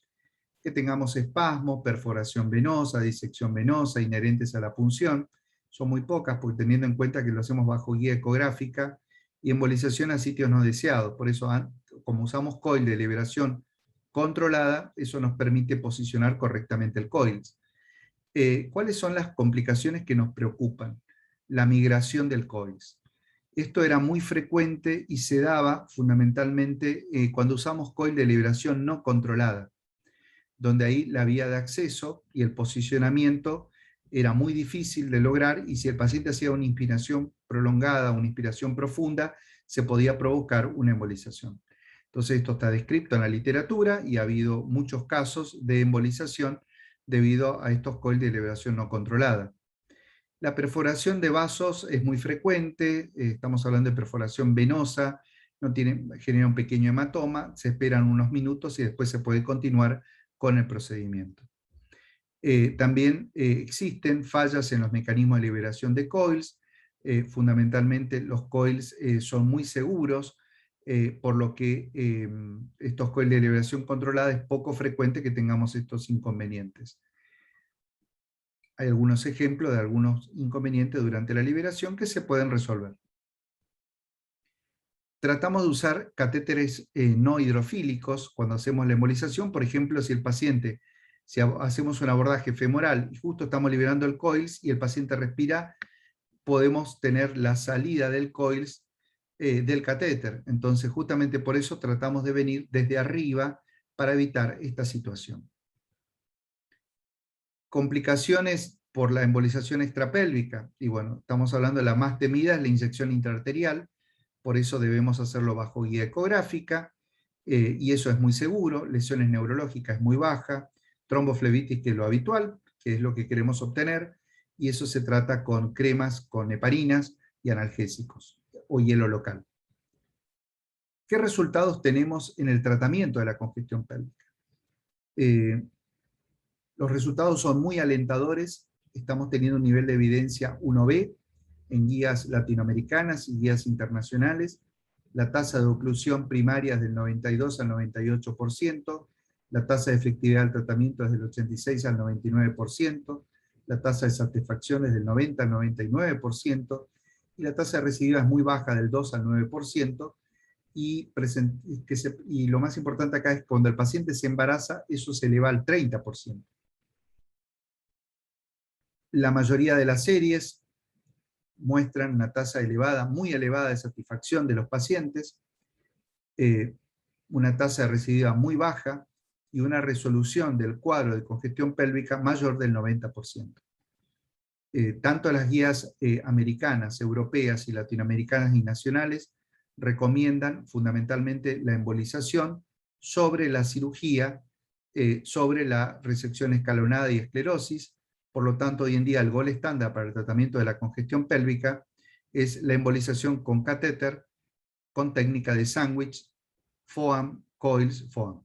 Que tengamos espasmo, perforación venosa, disección venosa, inherentes a la punción. Son muy pocas, porque teniendo en cuenta que lo hacemos bajo guía ecográfica, y embolización a sitios no deseados. Por eso, como usamos coil de liberación controlada, eso nos permite posicionar correctamente el coil. ¿Cuáles son las complicaciones que nos preocupan? La migración del coil. Esto era muy frecuente y se daba fundamentalmente cuando usamos coil de liberación no controlada, donde ahí la vía de acceso y el posicionamiento era muy difícil de lograr, y si el paciente hacía una inspiración prolongada, una inspiración profunda, se podía provocar una embolización. Entonces esto está descrito en la literatura y ha habido muchos casos de embolización debido a estos coil de liberación no controlada. La perforación de vasos es muy frecuente, estamos hablando de perforación venosa, genera un pequeño hematoma, se esperan unos minutos y después se puede continuar con el procedimiento. También existen fallas en los mecanismos de liberación de coils. Fundamentalmente los coils son muy seguros, por lo que estos coils de liberación controlada es poco frecuente que tengamos estos inconvenientes. Hay algunos ejemplos de algunos inconvenientes durante la liberación que se pueden resolver. Tratamos de usar catéteres no hidrofílicos cuando hacemos la embolización. Por ejemplo, si hacemos un abordaje femoral y justo estamos liberando el coils y el paciente respira, podemos tener la salida del coils del catéter. Entonces, justamente por eso tratamos de venir desde arriba para evitar esta situación. Complicaciones por la embolización extrapélvica. Y bueno, estamos hablando de la más temida, es la inyección intraarterial. Por eso debemos hacerlo bajo guía ecográfica, y eso es muy seguro. Lesiones neurológicas es muy baja, tromboflebitis, que es lo habitual, que es lo que queremos obtener, y eso se trata con cremas, con heparinas y analgésicos, o hielo local. ¿Qué resultados tenemos en el tratamiento de la congestión pélvica? Los resultados son muy alentadores, estamos teniendo un nivel de evidencia 1B, en guías latinoamericanas y guías internacionales. La tasa de oclusión primaria es del 92 al 98%, la tasa de efectividad del tratamiento es del 86 al 99%, la tasa de satisfacción es del 90 al 99%, y la tasa de recidiva es muy baja, del 2 al 9%, y lo más importante acá es que cuando el paciente se embaraza, eso se eleva al 30%. La mayoría de las series muestran una tasa elevada, muy elevada de satisfacción de los pacientes, una tasa de recidiva muy baja y una resolución del cuadro de congestión pélvica mayor del 90%. Tanto las guías americanas, europeas y latinoamericanas y nacionales recomiendan fundamentalmente la embolización sobre la cirugía, sobre la resección escalonada y esclerosis. Por lo tanto, hoy en día el gol estándar para el tratamiento de la congestión pélvica es la embolización con catéter, con técnica de sándwich, FOAM, coils, FOAM.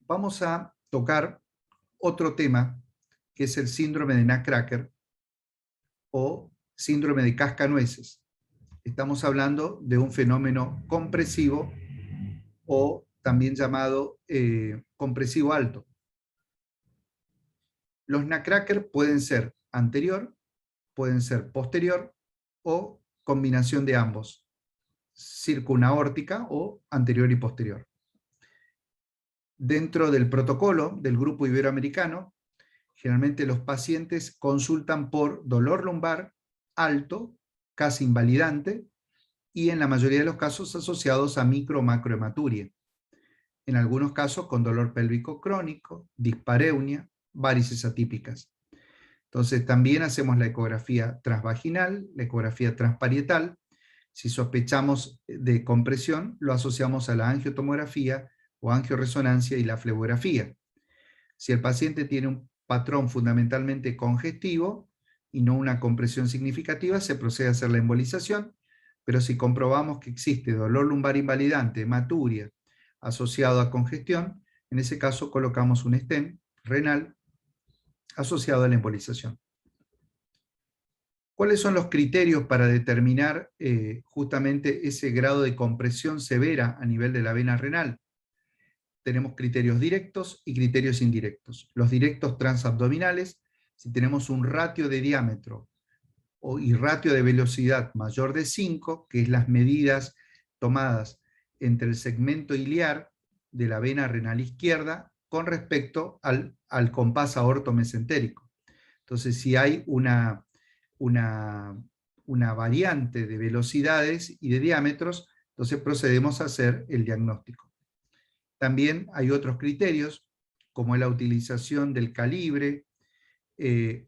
Vamos a tocar otro tema, que es el síndrome de Nutcracker o síndrome de cascanueces. Estamos hablando de un fenómeno compresivo o también llamado compresivo alto. Los Nutcracker pueden ser anterior, pueden ser posterior o combinación de ambos, circunaórtica o anterior y posterior. Dentro del protocolo del grupo iberoamericano, generalmente los pacientes consultan por dolor lumbar alto, casi invalidante, y en la mayoría de los casos asociados a micro o macrohematuria. En algunos casos con dolor pélvico crónico, dispareunia, varices atípicas. Entonces también hacemos la ecografía transvaginal, la ecografía transparietal. Si sospechamos de compresión, lo asociamos a la angiotomografía o angioresonancia y la flebografía. Si el paciente tiene un patrón fundamentalmente congestivo y no una compresión significativa, se procede a hacer la embolización, pero si comprobamos que existe dolor lumbar invalidante, hematuria, asociado a congestión, en ese caso colocamos un stent renal asociado a la embolización. ¿Cuáles son los criterios para determinar justamente ese grado de compresión severa a nivel de la vena renal? Tenemos criterios directos y criterios indirectos. Los directos transabdominales, si tenemos un ratio de diámetro y ratio de velocidad mayor de 5, que es las medidas tomadas entre el segmento iliar de la vena renal izquierda con respecto al compás aortomesentérico. Entonces, si hay una variante de velocidades y de diámetros, entonces procedemos a hacer el diagnóstico. También hay otros criterios, como la utilización del calibre,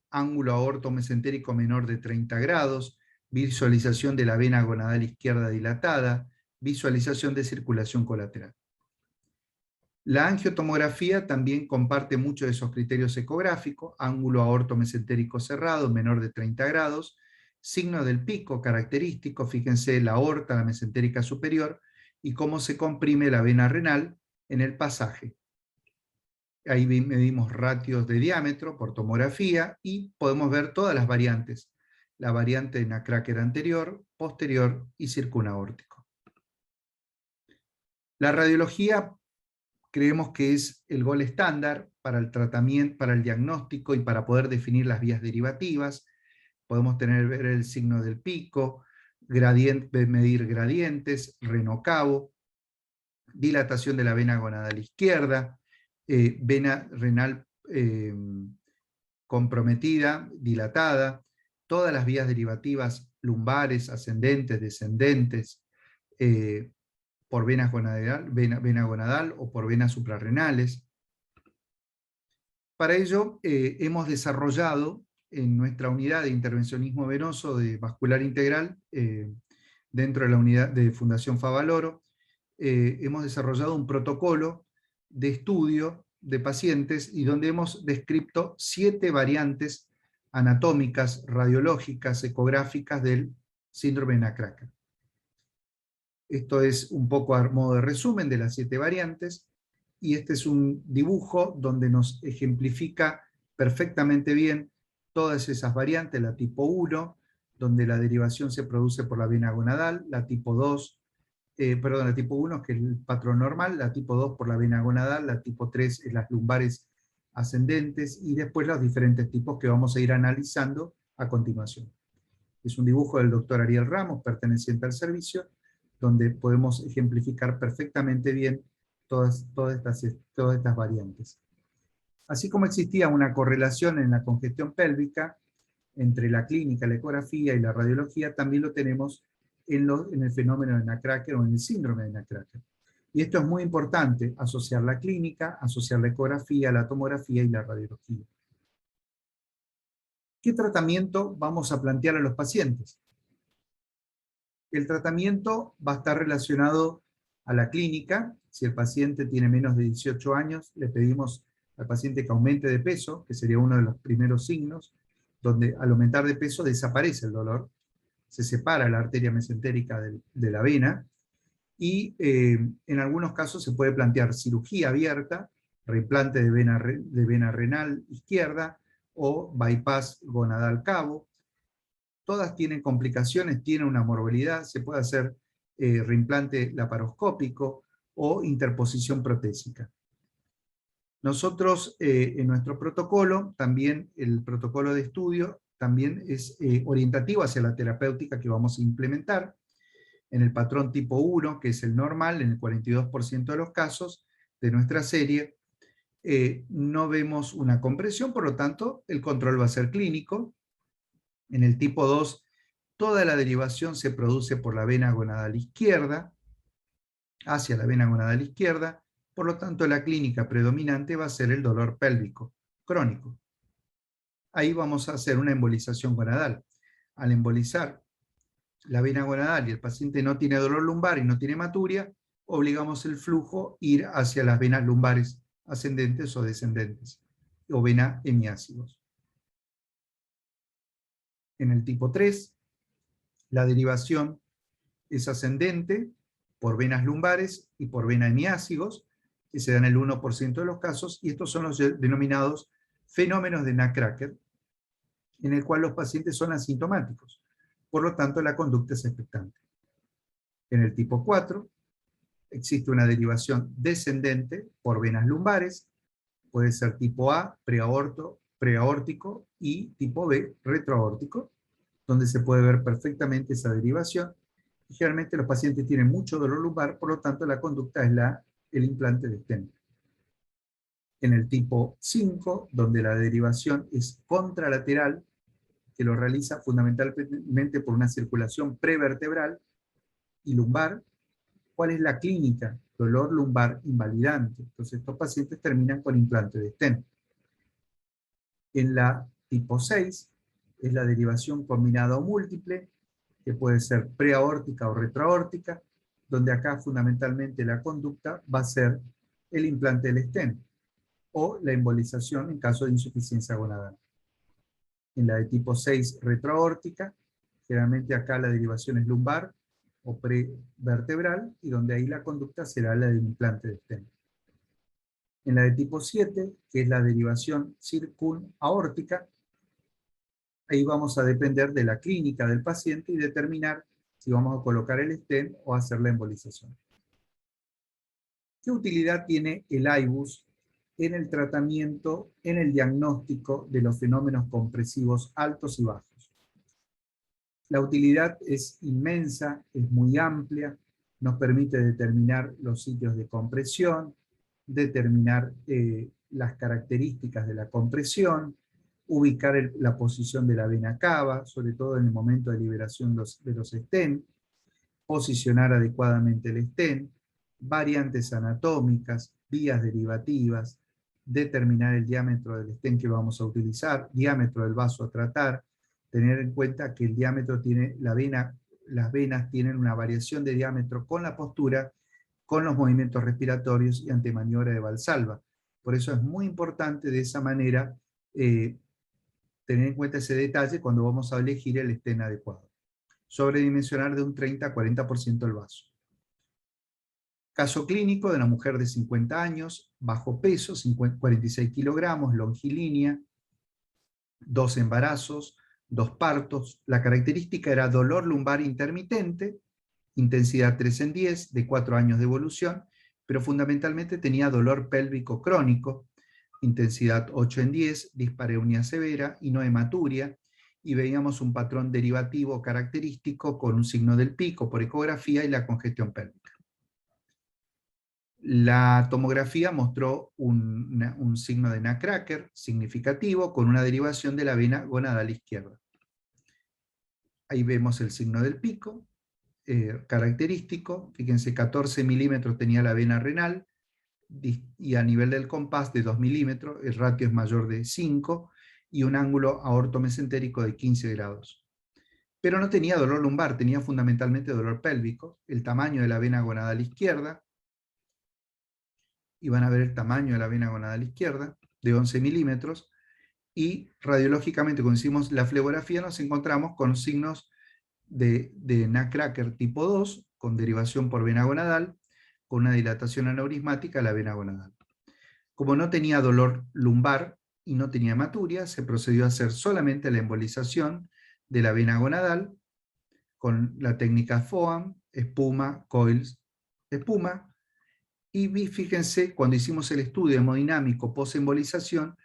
ángulo aortomesentérico menor de 30 grados, visualización de la vena gonadal izquierda dilatada, visualización de circulación colateral. La angiotomografía también comparte muchos de esos criterios ecográficos: ángulo aortomesentérico cerrado menor de 30 grados, signo del pico característico, fíjense la aorta, la mesentérica superior, y cómo se comprime la vena renal en el pasaje. Ahí medimos ratios de diámetro por tomografía y podemos ver todas las variantes. La variante de nacracker anterior, posterior y circunaórtico. La radiología creemos que es el gol estándar para el tratamiento, para el diagnóstico y para poder definir las vías derivativas. Podemos ver el signo del pico, medir gradientes, renocavo, dilatación de la vena gonadal izquierda, vena renal comprometida, dilatada, todas las vías derivativas lumbares, ascendentes, descendentes, por vena gonadal o por venas suprarrenales. Para ello hemos desarrollado en nuestra unidad de intervencionismo venoso de vascular integral, dentro de la unidad de Fundación Favaloro, hemos desarrollado un protocolo de estudio de pacientes y donde hemos descrito 7 variantes anatómicas, radiológicas, ecográficas del síndrome de nacracker. Esto es un poco a modo de resumen de las 7 variantes, y este es un dibujo donde nos ejemplifica perfectamente bien todas esas variantes: la tipo 1, donde la derivación se produce por la vena gonadal; la tipo 2, la tipo 1, que es el patrón normal; la tipo 2 por la vena gonadal; la tipo 3 es las lumbares ascendentes, y después los diferentes tipos que vamos a ir analizando a continuación. Es un dibujo del doctor Ariel Ramos, perteneciente al servicio, donde podemos ejemplificar perfectamente bien todas estas variantes. Así como existía una correlación en la congestión pélvica entre la clínica, la ecografía y la radiología, también lo tenemos en el fenómeno de nacracker o en el síndrome de nacracker. Y esto es muy importante: asociar la clínica, asociar la ecografía, la tomografía y la radiología. ¿Qué tratamiento vamos a plantear a los pacientes? El tratamiento va a estar relacionado a la clínica. Si el paciente tiene menos de 18 años, le pedimos al paciente que aumente de peso, que sería uno de los primeros signos, donde al aumentar de peso desaparece el dolor, se separa la arteria mesentérica de la vena, y en algunos casos se puede plantear cirugía abierta, reimplante de vena renal izquierda o bypass gonadal cavo. Todas tienen complicaciones, tienen una morbilidad. Se puede hacer reimplante laparoscópico o interposición protésica. Nosotros en nuestro protocolo, también el protocolo de estudio, también es orientativo hacia la terapéutica que vamos a implementar. En el patrón tipo 1, que es el normal, en el 42% de los casos de nuestra serie, no vemos una compresión, por lo tanto el control va a ser clínico. En el tipo 2 Toda la derivación se produce por la vena gonadal izquierda, hacia la vena gonadal izquierda, por lo tanto la clínica predominante va a ser el dolor pélvico crónico. Ahí vamos a hacer una embolización gonadal. Al embolizar la vena gonadal y el paciente no tiene dolor lumbar y no tiene hematuria, obligamos el flujo a ir hacia las venas lumbares ascendentes o descendentes, o vena hemiácigos. En el tipo 3, la derivación es ascendente por venas lumbares y por vena hemiácigos, que se dan el 1% de los casos, y estos son los denominados fenómenos de Nutcracker, en el cual los pacientes son asintomáticos. Por lo tanto, la conducta es expectante. En el tipo 4, existe una derivación descendente por venas lumbares, puede ser tipo A, preaórtico, y tipo B, retroaórtico, donde se puede ver perfectamente esa derivación. Y generalmente los pacientes tienen mucho dolor lumbar, por lo tanto la conducta es el implante de stent. En el tipo 5, donde la derivación es contralateral, que lo realiza fundamentalmente por una circulación prevertebral y lumbar, ¿cuál es la clínica? Dolor lumbar invalidante. Entonces estos pacientes terminan con implante de stent. En la tipo 6 es la derivación combinada o múltiple, que puede ser preaórtica o retroaórtica, donde acá fundamentalmente la conducta va a ser el implante del stent o la embolización en caso de insuficiencia gonadal. En la de tipo 6 retroaórtica, generalmente acá la derivación es lumbar o prevertebral, y donde ahí la conducta será la del implante de stent. En la de tipo 7, que es la derivación circunaórtica, ahí vamos a depender de la clínica del paciente y determinar si vamos a colocar el stent o hacer la embolización. ¿Qué utilidad tiene el IBUS en el tratamiento, en el diagnóstico de los fenómenos compresivos altos y bajos? La utilidad es inmensa, es muy amplia, nos permite determinar los sitios de compresión, determinar las características de la compresión, ubicar la posición de la vena cava, sobre todo en el momento de liberación de los stent, posicionar adecuadamente el stent, variantes anatómicas, vías derivativas, determinar el diámetro del stent que vamos a utilizar, diámetro del vaso a tratar, tener en cuenta que el diámetro tiene, las venas tienen una variación de diámetro con la postura, con los movimientos respiratorios y ante maniobra de Valsalva. Por eso es muy importante de esa manera tener en cuenta ese detalle cuando vamos a elegir el stent adecuado. Sobredimensionar de un 30 a 40% el vaso. Caso clínico de una mujer de 50 años, bajo peso, 46 kilogramos, longilínea, 2 embarazos, 2 partos. La característica era dolor lumbar intermitente, intensidad 3 en 10, de 4 años de evolución, pero fundamentalmente tenía dolor pélvico crónico, intensidad 8 en 10, dispareunia severa y no hematuria, y veíamos un patrón derivativo característico con un signo del pico por ecografía y la congestión pélvica. La tomografía mostró un signo de Nutcracker significativo con una derivación de la vena gonadal izquierda. Ahí vemos el signo del pico, característico. Fíjense, 14 milímetros tenía la vena renal, y a nivel del compás de 2 milímetros, el ratio es mayor de 5, y un ángulo aortomesentérico de 15 grados. Pero no tenía dolor lumbar, tenía fundamentalmente dolor pélvico. El tamaño de la vena gonadal izquierda, y van a ver el tamaño de la vena gonadal izquierda, de 11 milímetros, y radiológicamente, cuando hicimos la flebografía, nos encontramos con signos de Nutcracker tipo 2, con derivación por vena gonadal, con una dilatación aneurismática a la vena gonadal. Como no tenía dolor lumbar y no tenía hematuria, se procedió a hacer solamente la embolización de la vena gonadal con la técnica FOAM, espuma, coils, espuma. Y fíjense, cuando hicimos el estudio hemodinámico post-embolización,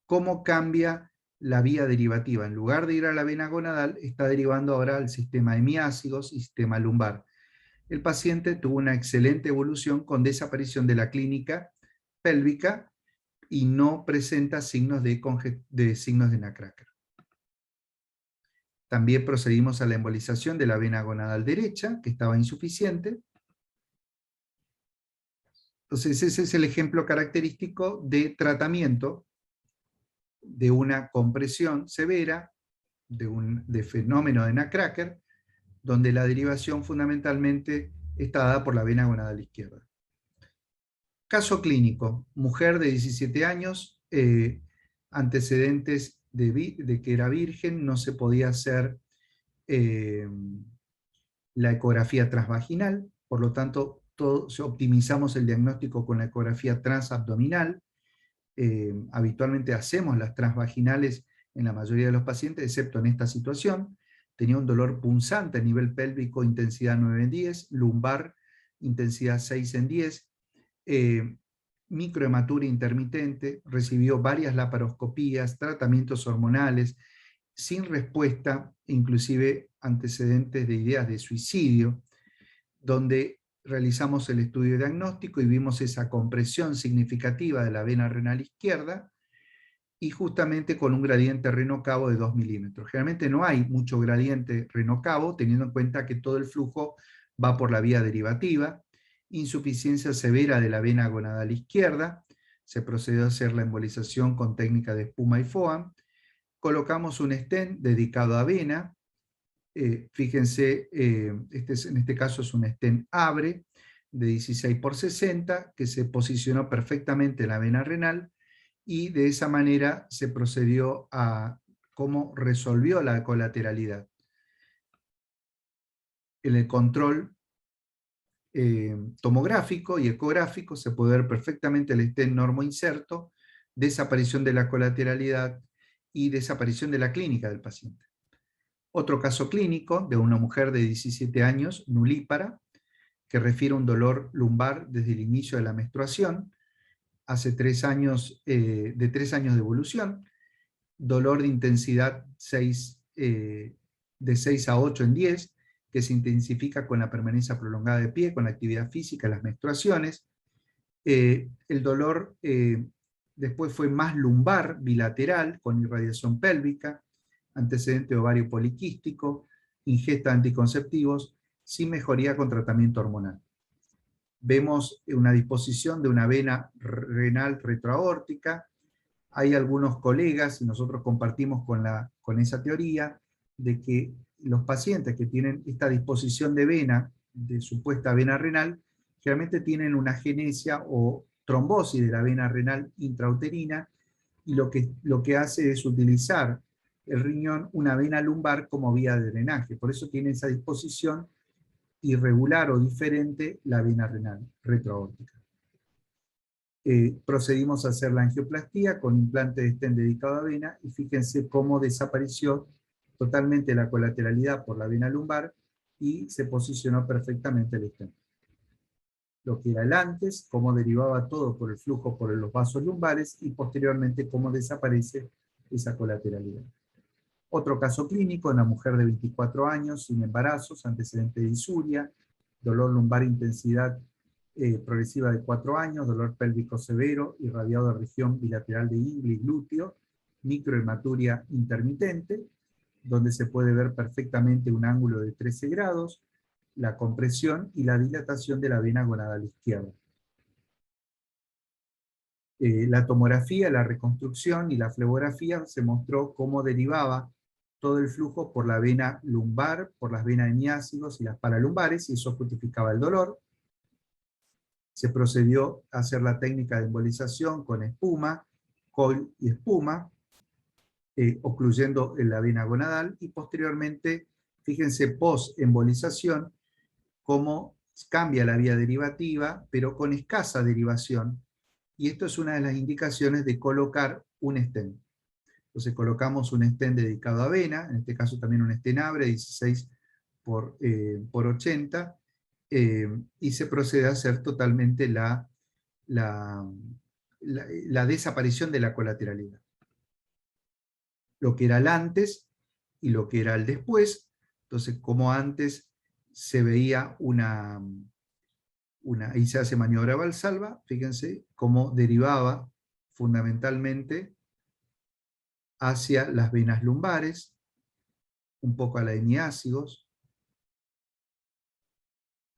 cómo cambia la vía derivativa. En lugar de ir a la vena gonadal, está derivando ahora al sistema hemiácigos y sistema lumbar. El paciente tuvo una excelente evolución con desaparición de la clínica pélvica y no presenta signos de Nutcracker. También procedimos a la embolización de la vena gonadal derecha, que estaba insuficiente. Entonces ese es el ejemplo característico de tratamiento de una compresión severa, de fenómeno de nutcracker, donde la derivación fundamentalmente está dada por la vena gonadal izquierda. Caso clínico, mujer de 17 años, antecedentes de que era virgen, no se podía hacer la ecografía transvaginal, por lo tanto optimizamos el diagnóstico con la ecografía transabdominal. Habitualmente hacemos las transvaginales en la mayoría de los pacientes, excepto en esta situación. Tenía un dolor punzante a nivel pélvico, intensidad 9 en 10, lumbar, intensidad 6 en 10, microhematuria intermitente, recibió varias laparoscopías, tratamientos hormonales, sin respuesta, inclusive antecedentes de ideas de suicidio, donde realizamos el estudio diagnóstico y vimos esa compresión significativa de la vena renal izquierda, y justamente con un gradiente reno-cavo de 2 milímetros. Generalmente no hay mucho gradiente reno-cavo, teniendo en cuenta que todo el flujo va por la vía derivativa. Insuficiencia severa de la vena gonadal izquierda, se procedió a hacer la embolización con técnica de espuma y FOAM. Colocamos un stent dedicado a vena. Fíjense, en este caso es un stent ABRE de 16 por 60, que se posicionó perfectamente en la vena renal, y de esa manera se procedió a cómo resolvió la colateralidad. En el control tomográfico y ecográfico se puede ver perfectamente el stent normoinserto, desaparición de la colateralidad y desaparición de la clínica del paciente. Otro caso clínico de una mujer de 17 años, nulípara, que refiere a un dolor lumbar desde el inicio de la menstruación, hace 3 años, de 3 años de evolución, dolor de intensidad de 6 a 8 en 10, que se intensifica con la permanencia prolongada de pie, con la actividad física, las menstruaciones. El dolor después fue más lumbar, bilateral, con irradiación pélvica, antecedente de ovario poliquístico, ingesta de anticonceptivos, sin mejoría con tratamiento hormonal. Vemos una disposición de una vena renal retroaórtica. Hay algunos colegas, y nosotros compartimos con esa teoría, de que los pacientes que tienen esta disposición de vena, de supuesta vena renal, generalmente tienen una agenesia o trombosis de la vena renal intrauterina, y lo que hace es utilizar el riñón, una vena lumbar, como vía de drenaje. Por eso tiene esa disposición irregular o diferente la vena renal retroaórtica. Procedimos a hacer la angioplastía con implante de stent dedicado a vena, y fíjense cómo desapareció totalmente la colateralidad por la vena lumbar y se posicionó perfectamente el stent. Lo que era el antes, cómo derivaba todo por el flujo por los vasos lumbares, y posteriormente cómo desaparece esa colateralidad. Otro caso clínico, una mujer de 24 años, sin embarazos, antecedente de disuria, dolor lumbar intensidad progresiva de 4 años, dolor pélvico severo, irradiado de región bilateral de ingle y glúteo, microhematuria intermitente, donde se puede ver perfectamente un ángulo de 13 grados, la compresión y la dilatación de la vena gonadal izquierda. La tomografía, la reconstrucción y la flebografía se mostró cómo derivaba todo el flujo por la vena lumbar, por las venas hemiácidos y las paralumbares, y eso justificaba el dolor. Se procedió a hacer la técnica de embolización con espuma, coil y espuma, ocluyendo en la vena gonadal, y posteriormente, fíjense, post-embolización, cómo cambia la vía derivativa, pero con escasa derivación, y esto es una de las indicaciones de colocar un stent. Entonces colocamos un stent dedicado a vena, en este caso también un stent ABRE 16 por 80, y se procede a hacer totalmente la desaparición de la colateralidad. Lo que era el antes y lo que era el después. Entonces, como antes se veía y se hace maniobra valsalva, fíjense cómo derivaba fundamentalmente hacia las venas lumbares, un poco a la hemiácigos,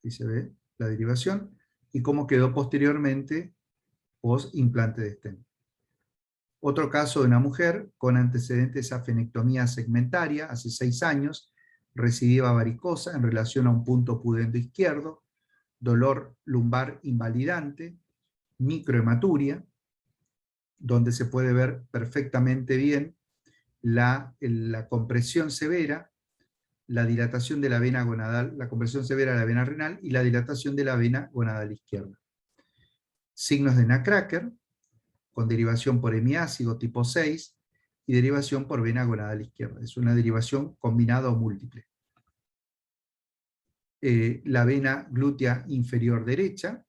y se ve la derivación, y cómo quedó posteriormente post implante de stent. Otro caso de una mujer con antecedentes a fenectomía segmentaria, hace 6 años, recidivia varicosa en relación a un punto pudendo izquierdo, dolor lumbar invalidante, microhematuria, donde se puede ver perfectamente bien la compresión severa, la dilatación de la vena gonadal, la compresión severa de la vena renal y la dilatación de la vena gonadal izquierda. Signos de Nutcracker, con derivación por hemiácido tipo 6 y derivación por vena gonadal izquierda. Es una derivación combinada o múltiple. La vena glútea inferior derecha,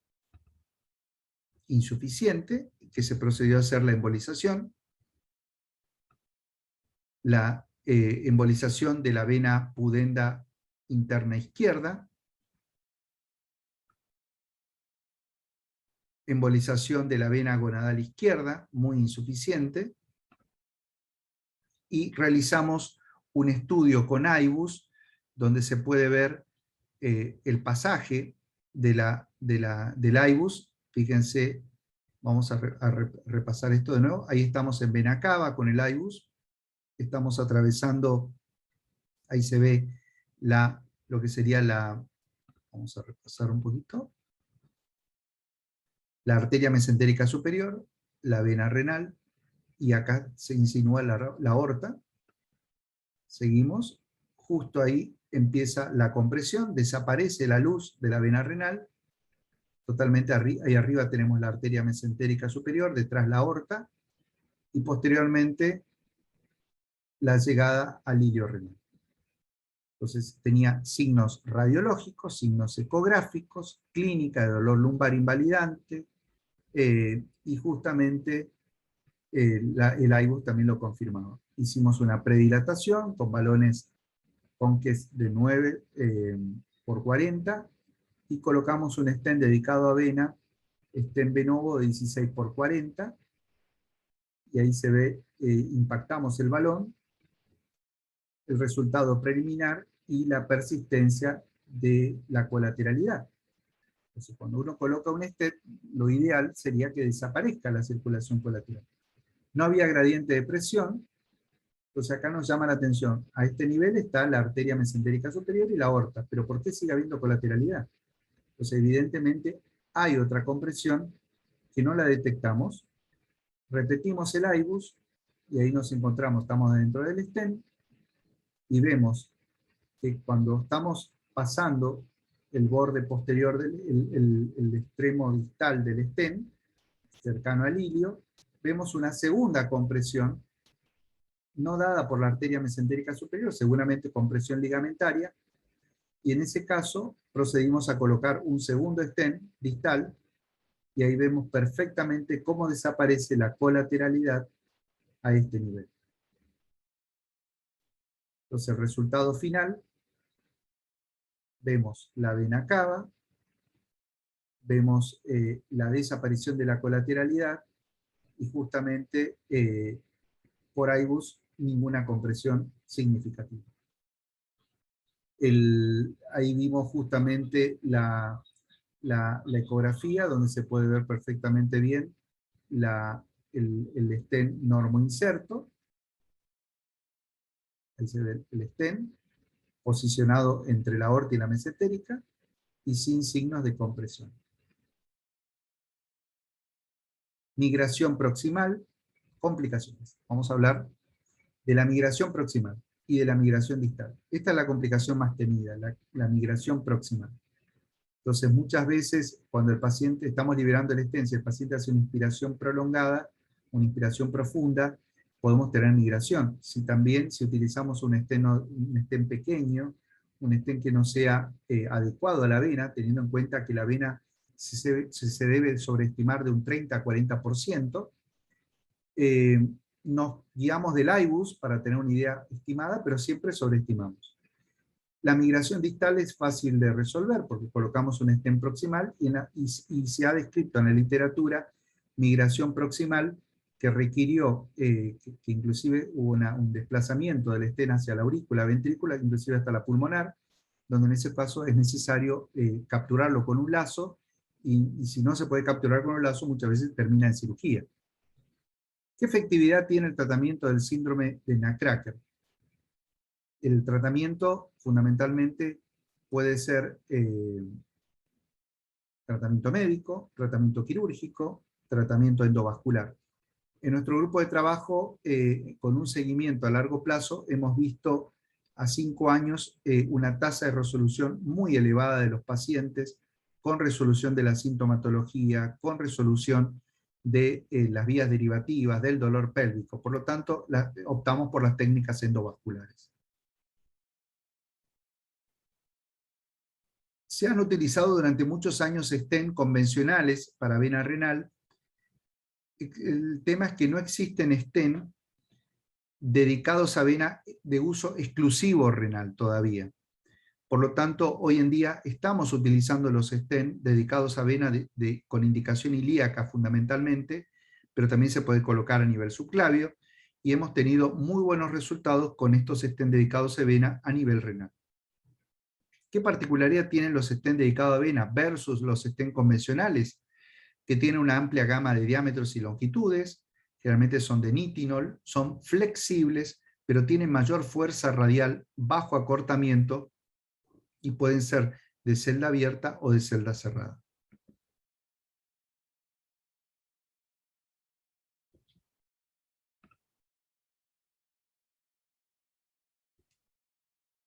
insuficiente, que se procedió a hacer la embolización. La embolización de la vena pudenda interna izquierda. Embolización de la vena gonadal izquierda, muy insuficiente. Y realizamos un estudio con IBUS, donde se puede ver el pasaje del IBUS. Fíjense, vamos a repasar esto de nuevo. Ahí estamos en vena cava con el IBUS. Estamos atravesando, ahí se ve lo que sería vamos a repasar un poquito. La arteria mesentérica superior, la vena renal, y acá se insinúa la aorta. Seguimos, justo ahí empieza la compresión, desaparece la luz de la vena renal, totalmente ahí arriba tenemos la arteria mesentérica superior, detrás la aorta, y posteriormente la llegada al ilio renal. Entonces tenía signos radiológicos, signos ecográficos, clínica de dolor lumbar invalidante, y justamente el IBUS también lo confirmaba. Hicimos una predilatación con balones Conques de 9 por 40, y colocamos un stent dedicado a vena, stent Venovo de 16 por 40, y ahí se ve, impactamos el balón, el resultado preliminar y la persistencia de la colateralidad. Entonces, cuando uno coloca un stent, lo ideal sería que desaparezca la circulación colateral. No había gradiente de presión, entonces acá nos llama la atención. A este nivel está la arteria mesentérica superior y la aorta, pero ¿por qué sigue habiendo colateralidad? Entonces evidentemente hay otra compresión que no la detectamos. Repetimos el IBUS y ahí nos encontramos, estamos dentro del stent y vemos que cuando estamos pasando el borde posterior, el extremo distal del stent, cercano al ilio, vemos una segunda compresión no dada por la arteria mesentérica superior, seguramente compresión ligamentaria, y en ese caso procedimos a colocar un segundo stent distal, y ahí vemos perfectamente cómo desaparece la colateralidad a este nivel. Entonces el resultado final, vemos la vena cava, vemos la desaparición de la colateralidad, y justamente por IBUS ninguna compresión significativa. Ahí vimos justamente la ecografía, donde se puede ver perfectamente bien el stent normoinserto. Ahí se ve el stent, posicionado entre la aorta y la mesentérica, y sin signos de compresión. Migración proximal, complicaciones. Vamos a hablar de la migración proximal y de la migración distal. Esta es la complicación más temida, la migración proximal. Entonces, muchas veces, cuando el paciente, estamos liberando el stent, si el paciente hace una inspiración prolongada, una inspiración profunda, podemos tener migración. Si utilizamos un stent pequeño, un stent que no sea adecuado a la vena, teniendo en cuenta que la vena se debe sobreestimar de un 30 a 40%, nos guiamos del IBUS para tener una idea estimada, pero siempre sobreestimamos. La migración distal es fácil de resolver porque colocamos un stent proximal y se ha descrito en la literatura migración proximal que requirió, que inclusive hubo un desplazamiento del estén hacia la aurícula, ventrícula, inclusive hasta la pulmonar, donde en ese caso es necesario capturarlo con un lazo, y si no se puede capturar con un lazo, muchas veces termina en cirugía. ¿Qué efectividad tiene el tratamiento del síndrome de Nutcracker? El tratamiento fundamentalmente puede ser tratamiento médico, tratamiento quirúrgico, tratamiento endovascular. En nuestro grupo de trabajo, con un seguimiento a largo plazo, hemos visto a 5 años una tasa de resolución muy elevada de los pacientes, con resolución de la sintomatología, con resolución de las vías derivativas, del dolor pélvico. Por lo tanto, optamos por las técnicas endovasculares. Se han utilizado durante muchos años stent convencionales para vena renal. El tema es que no existen stent dedicados a vena de uso exclusivo renal todavía. Por lo tanto, hoy en día estamos utilizando los stent dedicados a vena con indicación ilíaca fundamentalmente, pero también se puede colocar a nivel subclavio, y hemos tenido muy buenos resultados con estos stent dedicados a vena a nivel renal. ¿Qué particularidad tienen los stent dedicados a vena versus los stent convencionales? Que tienen una amplia gama de diámetros y longitudes, generalmente son de nitinol, son flexibles, pero tienen mayor fuerza radial, bajo acortamiento, y pueden ser de celda abierta o de celda cerrada.